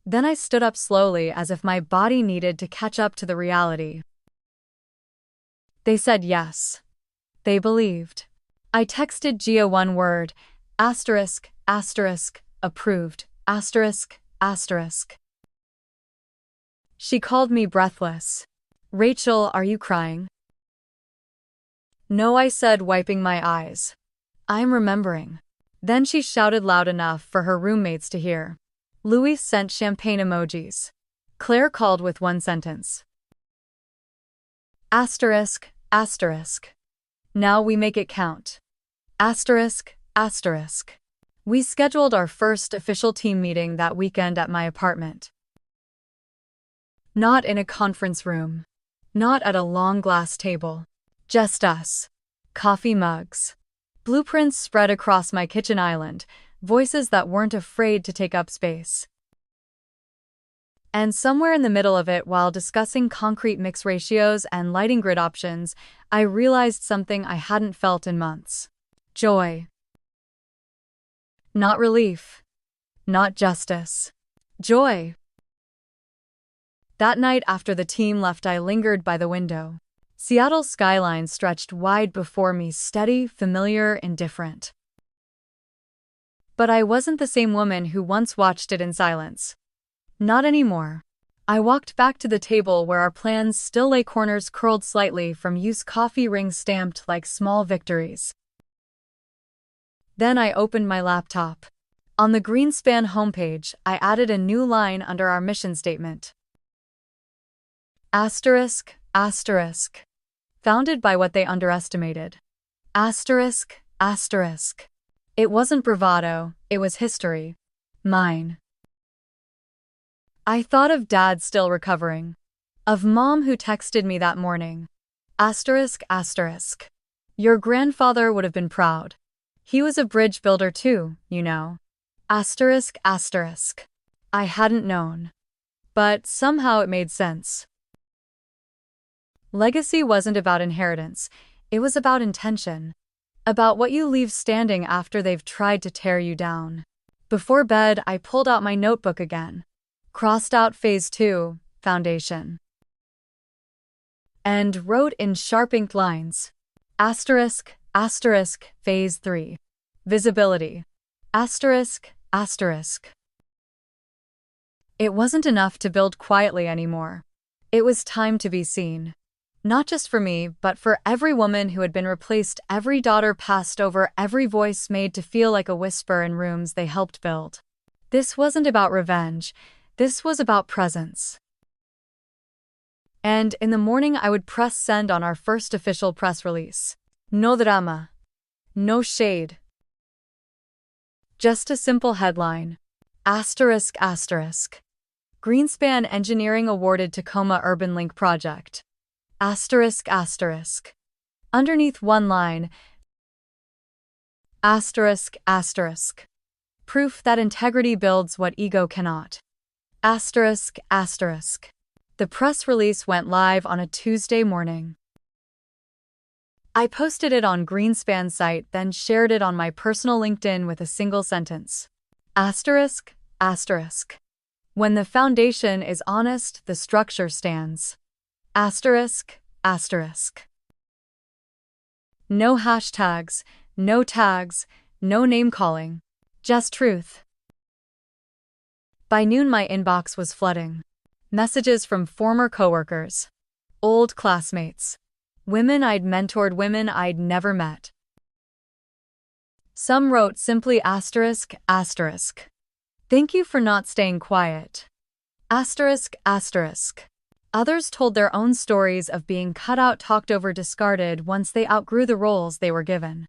Then I stood up slowly as if my body needed to catch up to the reality. They said yes. They believed. I texted Gia one word, asterisk, asterisk, approved, asterisk, asterisk. She called me breathless. Rachel, are you crying? No, I said, wiping my eyes. I'm remembering. Then she shouted loud enough for her roommates to hear. Louis sent champagne emojis. Claire called with one sentence. Asterisk, asterisk. Now we make it count. Asterisk, asterisk. We scheduled our first official team meeting that weekend at my apartment. Not in a conference room. Not at a long glass table. Just us. Coffee mugs. Blueprints spread across my kitchen island, voices that weren't afraid to take up space. And somewhere in the middle of it, while discussing concrete mix ratios and lighting grid options, I realized something I hadn't felt in months. Joy. Not relief. Not justice. Joy. That night after the team left, I lingered by the window. Seattle's skyline stretched wide before me, steady, familiar, indifferent. But I wasn't the same woman who once watched it in silence. Not anymore. I walked back to the table where our plans still lay, corners curled slightly from use, coffee rings stamped like small victories. Then I opened my laptop. On the GreenSpan homepage, I added a new line under our mission statement. Asterisk, asterisk. Founded by what they underestimated. Asterisk, asterisk. It wasn't bravado, it was history. Mine. I thought of Dad still recovering. Of Mom who texted me that morning. Asterisk, asterisk. Your grandfather would have been proud. He was a bridge builder too, you know. Asterisk, asterisk. I hadn't known. But somehow it made sense. Legacy wasn't about inheritance, it was about intention. About what you leave standing after they've tried to tear you down. Before bed, I pulled out my notebook again. Crossed out Phase 2, Foundation. And wrote in sharp inked lines. Asterisk, asterisk, Phase 3. Visibility. Asterisk, asterisk. It wasn't enough to build quietly anymore. It was time to be seen. Not just for me, but for every woman who had been replaced, every daughter passed over, every voice made to feel like a whisper in rooms they helped build. This wasn't about revenge. This was about presence. And in the morning, I would press send on our first official press release. No drama. No shade. Just a simple headline. Asterisk, asterisk. GreenSpan Engineering awarded Tacoma Urban Link project. Asterisk, asterisk. Underneath one line. Asterisk, asterisk. Proof that integrity builds what ego cannot. Asterisk, asterisk. The press release went live on a Tuesday morning. I posted it on GreenSpan's site, then shared it on my personal LinkedIn with a single sentence. Asterisk, asterisk. When the foundation is honest, the structure stands. Asterisk, asterisk. No hashtags, no tags, no name-calling. Just truth. By noon, my inbox was flooding. Messages from former coworkers. Old classmates. Women I'd mentored, women I'd never met. Some wrote simply asterisk, asterisk. Thank you for not staying quiet. Asterisk, asterisk. Others told their own stories of being cut out, talked over, discarded once they outgrew the roles they were given.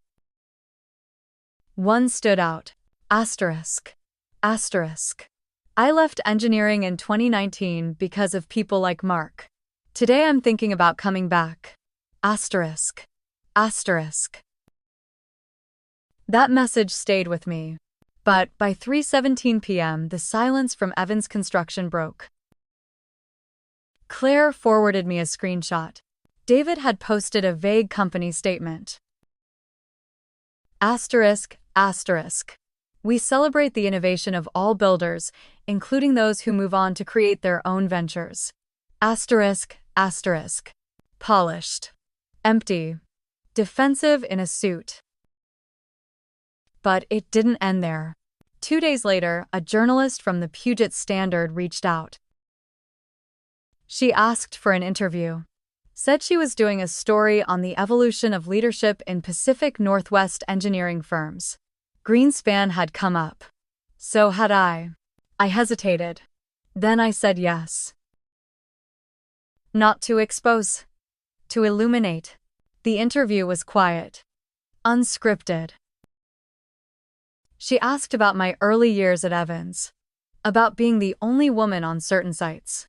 One stood out. Asterisk. Asterisk. I left engineering in 2019 because of people like Mark. Today I'm thinking about coming back. Asterisk. Asterisk. That message stayed with me. But by 3:17 p.m., the silence from Evan's construction broke. Claire forwarded me a screenshot. David had posted a vague company statement. Asterisk, asterisk. We celebrate the innovation of all builders, including those who move on to create their own ventures. Asterisk, asterisk. Polished. Empty. Defensive in a suit. But it didn't end there. 2 days later, a journalist from the Puget Standard reached out. She asked for an interview. Said she was doing a story on the evolution of leadership in Pacific Northwest engineering firms. GreenSpan had come up. So had I. I hesitated. Then I said yes. Not to expose. To illuminate. The interview was quiet. Unscripted. She asked about my early years at Evans. About being the only woman on certain sites.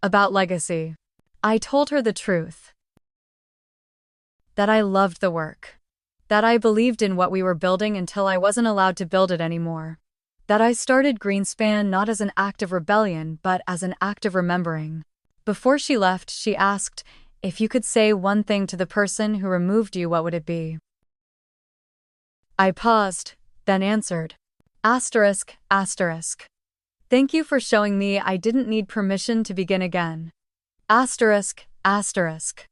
About legacy. I told her the truth. That I loved the work. That I believed in what we were building until I wasn't allowed to build it anymore. That I started GreenSpan not as an act of rebellion but as an act of remembering. Before she left, she asked, if you could say one thing to the person who removed you, what would it be? I paused, then answered. Asterisk, asterisk. Thank you for showing me I didn't need permission to begin again. Asterisk, asterisk.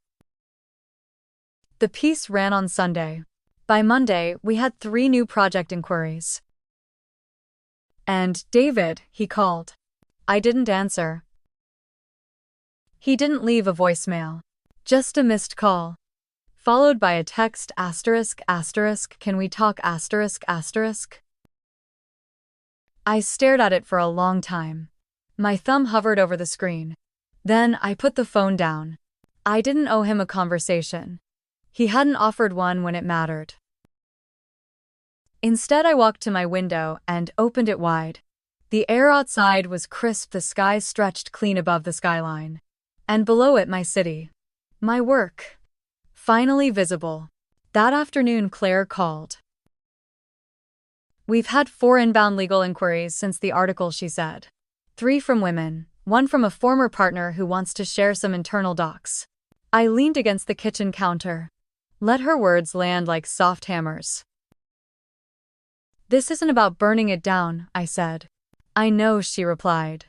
The piece ran on Sunday. By Monday, we had 3 new project inquiries. And David, he called. I didn't answer. He didn't leave a voicemail. Just a missed call. Followed by a text asterisk, asterisk, can we talk asterisk, asterisk? I stared at it for a long time. My thumb hovered over the screen. Then I put the phone down. I didn't owe him a conversation. He hadn't offered one when it mattered. Instead, I walked to my window and opened it wide. The air outside was crisp, the sky stretched clean above the skyline. And below it, my city. My work. Finally visible. That afternoon, Claire called. We've had 4 inbound legal inquiries since the article, she said. 3 from women, 1 from a former partner who wants to share some internal docs. I leaned against the kitchen counter. Let her words land like soft hammers. This isn't about burning it down, I said. I know, she replied.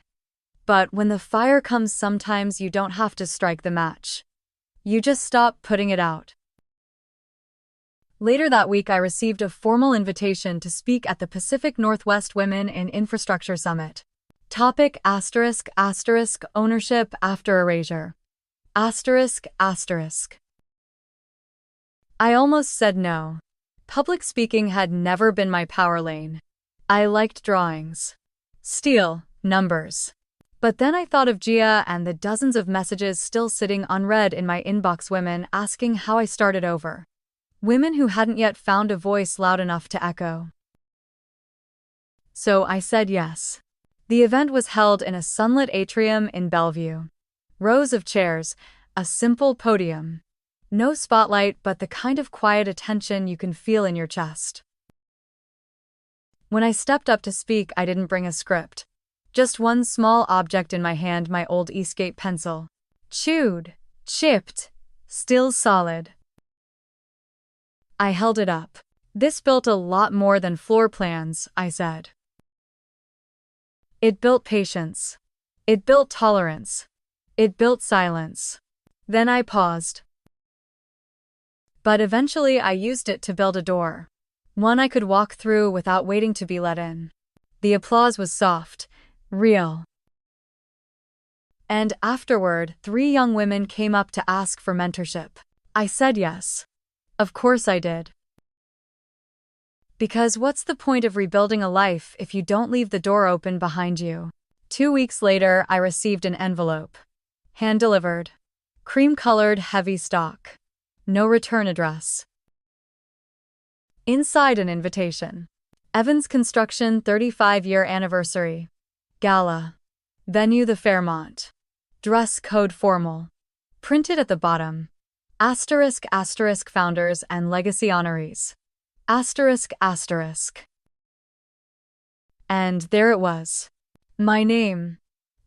But when the fire comes, sometimes you don't have to strike the match. You just stop putting it out. Later that week, I received a formal invitation to speak at the Pacific Northwest Women in Infrastructure Summit. Topic asterisk, asterisk, ownership after erasure. Asterisk, asterisk. I almost said no. Public speaking had never been my power lane. I liked drawings. Steel, numbers. But then I thought of Gia and the dozens of messages still sitting unread in my inbox, women asking how I started over. Women who hadn't yet found a voice loud enough to echo. So I said yes. The event was held in a sunlit atrium in Bellevue. Rows of chairs, a simple podium. No spotlight, but the kind of quiet attention you can feel in your chest. When I stepped up to speak, I didn't bring a script. Just one small object in my hand, my old Eastgate pencil. Chewed, chipped, still solid. I held it up. This built a lot more than floor plans, I said. It built patience. It built tolerance. It built silence. Then I paused. But eventually I used it to build a door. One I could walk through without waiting to be let in. The applause was soft, real. And afterward, 3 young women came up to ask for mentorship. I said yes. Of course I did. Because what's the point of rebuilding a life if you don't leave the door open behind you? 2 weeks later, I received an envelope. Hand-delivered. Cream-colored heavy stock. No return address. Inside an invitation. Evans Construction 35-year anniversary. Gala. Venue the Fairmont. Dress code formal. Printed at the bottom. Asterisk asterisk founders and legacy honorees. Asterisk asterisk. And there it was. My name.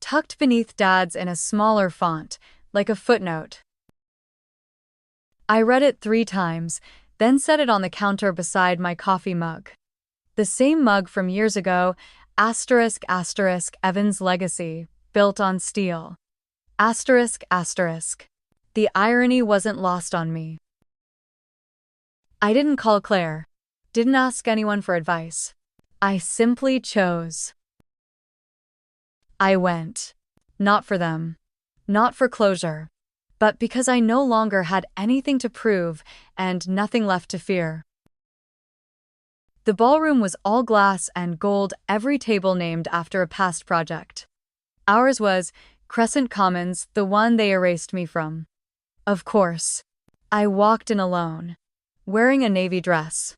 Tucked beneath Dad's in a smaller font, like a footnote. I read it 3 times, then set it on the counter beside my coffee mug. The same mug from years ago, asterisk asterisk Evans Legacy, built on steel. Asterisk asterisk. The irony wasn't lost on me. I didn't call Claire. Didn't ask anyone for advice. I simply chose. I went. Not for them. Not for closure. But because I no longer had anything to prove and nothing left to fear. The ballroom was all glass and gold, every table named after a past project. Ours was Crescent Commons, the one they erased me from. Of course. I walked in alone, wearing a navy dress.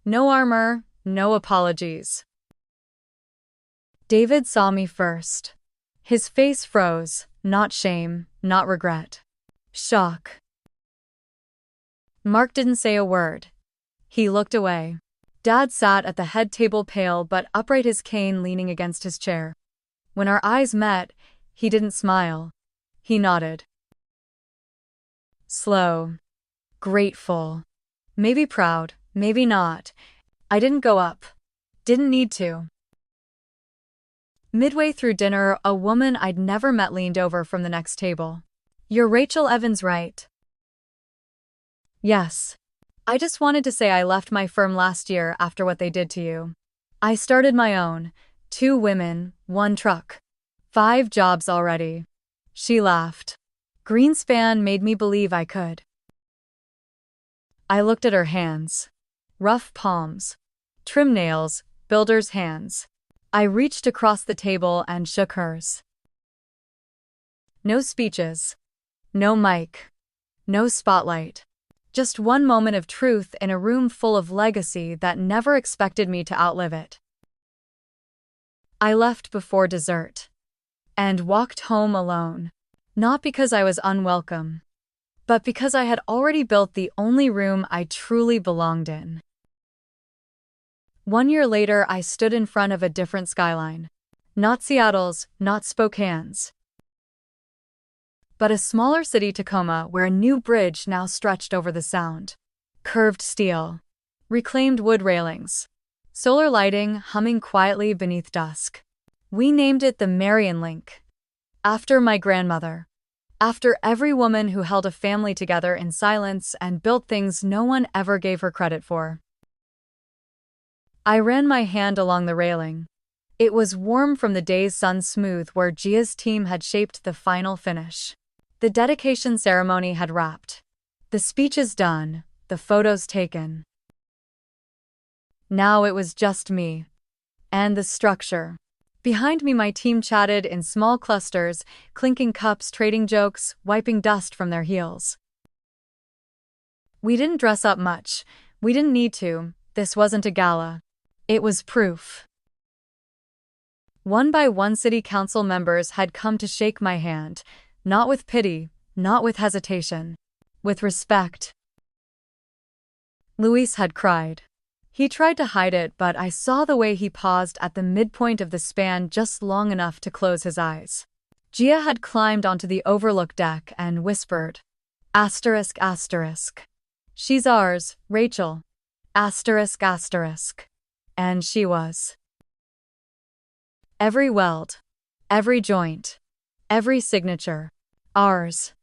No armor, no apologies. David saw me first. His face froze, not shame, not regret. Shock. Mark didn't say a word. He looked away. Dad sat at the head table, pale but upright, his cane leaning against his chair. When our eyes met, he didn't smile. He nodded. Slow. Grateful. Maybe proud, maybe not. I didn't go up. Didn't need to. Midway through dinner, a woman I'd never met leaned over from the next table. You're Rachel Evans, right? Yes. I just wanted to say I left my firm last year after what they did to you. I started my own. 2 women, 1 truck. 5 jobs already. She laughed. GreenSpan made me believe I could. I looked at her hands. Rough palms. Trim nails, builder's hands. I reached across the table and shook hers. No speeches. No mic. No spotlight. Just one moment of truth in a room full of legacy that never expected me to outlive it. I left before dessert. And walked home alone. Not because I was unwelcome, but because I had already built the only room I truly belonged in. 1 year later, I stood in front of a different skyline. Not Seattle's, not Spokane's, but a smaller city, Tacoma, where a new bridge now stretched over the Sound. Curved steel. Reclaimed wood railings. Solar lighting humming quietly beneath dusk. We named it the Marion Link. After my grandmother. After every woman who held a family together in silence and built things no one ever gave her credit for. I ran my hand along the railing. It was warm from the day's sun, smooth where Gia's team had shaped the final finish. The dedication ceremony had wrapped. The speeches done, the photos taken. Now it was just me. And the structure. Behind me, my team chatted in small clusters, clinking cups, trading jokes, wiping dust from their heels. We didn't dress up much. We didn't need to. This wasn't a gala. It was proof. One by one, city council members had come to shake my hand, not with pity, not with hesitation, with respect. Luis had cried. He tried to hide it, but I saw the way he paused at the midpoint of the span just long enough to close his eyes. Gia had climbed onto the overlook deck and whispered, asterisk asterisk. She's ours, Rachel. Asterisk asterisk. And she was. Every weld. Every joint. Every signature. Ours.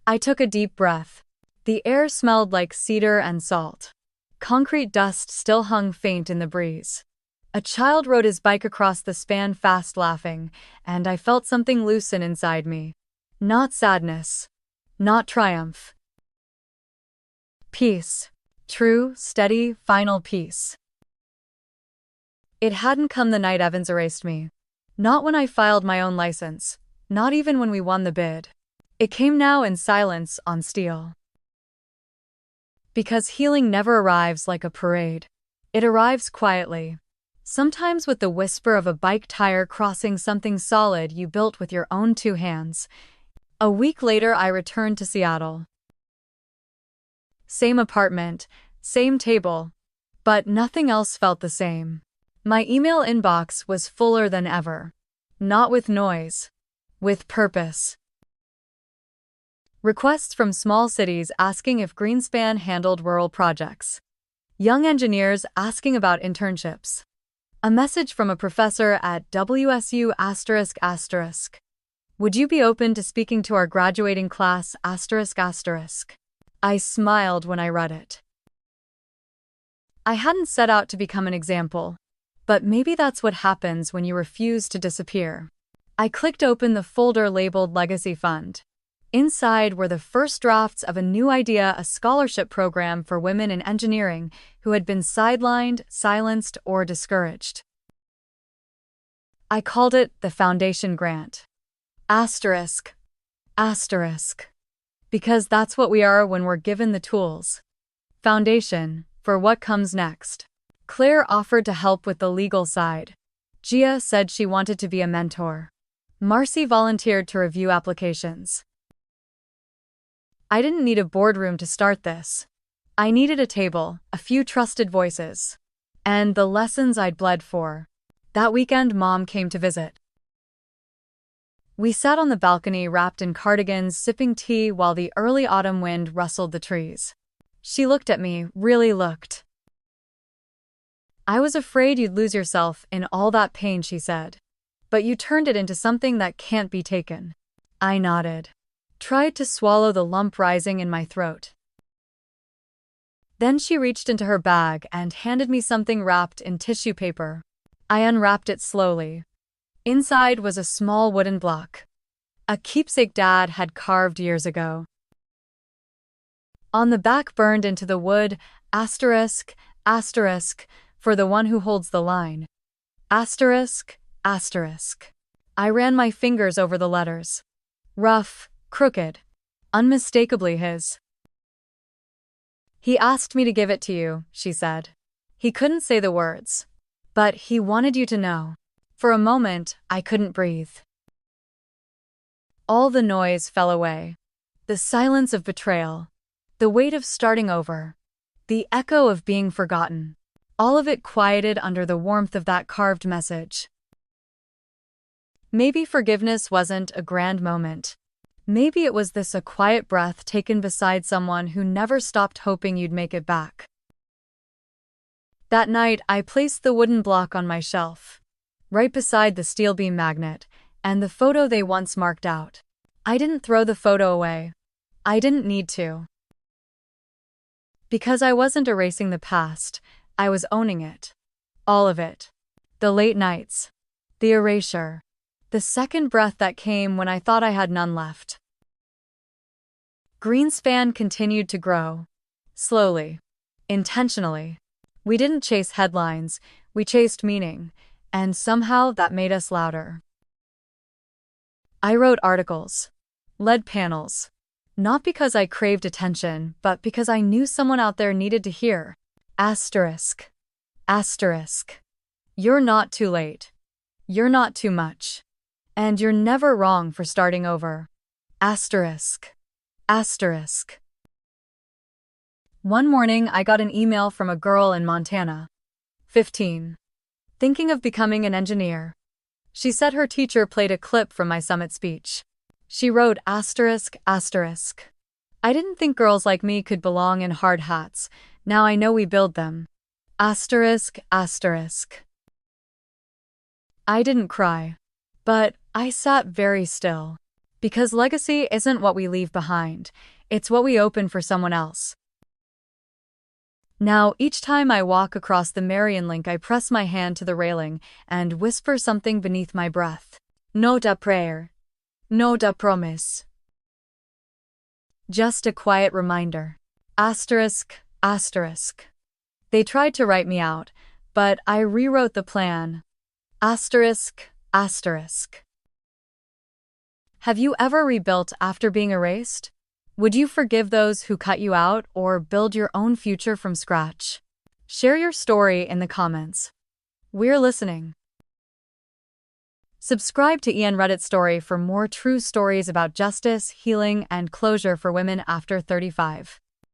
I took a deep breath. The air smelled like cedar and salt. Concrete dust still hung faint in the breeze. A child rode his bike across the span fast, laughing, and I felt something loosen inside me. Not sadness. Not triumph. Peace. True, steady, final peace. It hadn't come the night Evans erased me. Not when I filed my own license. Not even when we won the bid. It came now in silence on steel. Because healing never arrives like a parade. It arrives quietly. Sometimes with the whisper of a bike tire crossing something solid you built with your own two hands. A week later, I returned to Seattle. Same apartment, same table, but nothing else felt the same. My email inbox was fuller than ever. Not with noise, with purpose. Requests from small cities asking if GreenSpan handled rural projects. Young engineers asking about internships. A message from a professor at WSU ***. Would you be open to speaking to our graduating class ***? I smiled when I read it. I hadn't set out to become an example, but maybe that's what happens when you refuse to disappear. I clicked open the folder labeled Legacy Fund. Inside were the first drafts of a new idea, a scholarship program for women in engineering who had been sidelined, silenced, or discouraged. I called it the Foundation Grant. Asterisk. Because that's what we are when we're given the tools. Foundation, for what comes next. Claire offered to help with the legal side. Gia said she wanted to be a mentor. Marcy volunteered to review applications. I didn't need a boardroom to start this. I needed a table, a few trusted voices, and the lessons I'd bled for. That weekend, Mom came to visit. We sat on the balcony wrapped in cardigans, sipping tea while the early autumn wind rustled the trees. She looked at me, really looked. I was afraid you'd lose yourself in all that pain, she said. But you turned it into something that can't be taken. I nodded. Tried to swallow the lump rising in my throat. Then she reached into her bag and handed me something wrapped in tissue paper. I unwrapped it slowly. Inside was a small wooden block. A keepsake Dad had carved years ago. On the back, burned into the wood, asterisk, for the one who holds the line. Asterisk. I ran my fingers over the letters. Rough, crooked, unmistakably his. He asked me to give it to you, she said. He couldn't say the words, but he wanted you to know. For a moment, I couldn't breathe. All the noise fell away. The silence of betrayal, the weight of starting over, the echo of being forgotten. All of it quieted under the warmth of that carved message. Maybe forgiveness wasn't a grand moment. Maybe it was a quiet breath taken beside someone who never stopped hoping you'd make it back. That night, I placed the wooden block on my shelf, right beside the steel beam magnet, and the photo they once marked out. I didn't throw the photo away. I didn't need to. Because I wasn't erasing the past, I was owning it. All of it. The late nights. The erasure. The second breath that came when I thought I had none left. GreenSpan continued to grow. Slowly. Intentionally. We didn't chase headlines, we chased meaning, and somehow that made us louder. I wrote articles. Led panels. Not because I craved attention, but because I knew someone out there needed to hear. Asterisk. You're not too late. You're not too much. And you're never wrong for starting over. Asterisk. One morning, I got an email from a girl in Montana. 15. Thinking of becoming an engineer. She said her teacher played a clip from my summit speech. She wrote asterisk. I didn't think girls like me could belong in hard hats. Now I know we build them. Asterisk. I didn't cry. But I sat very still. Because legacy isn't what we leave behind. It's what we open for someone else. Now, each time I walk across the Marion Link, I press my hand to the railing and whisper something beneath my breath. Not a prayer. Not a promise. Just a quiet reminder. Asterisk. They tried to write me out, but I rewrote the plan. Asterisk. Have you ever rebuilt after being erased? Would you forgive those who cut you out or build your own future from scratch? Share your story in the comments. We're listening. Subscribe to Ian Reddit Story for more true stories about justice, healing, and closure for women after 35.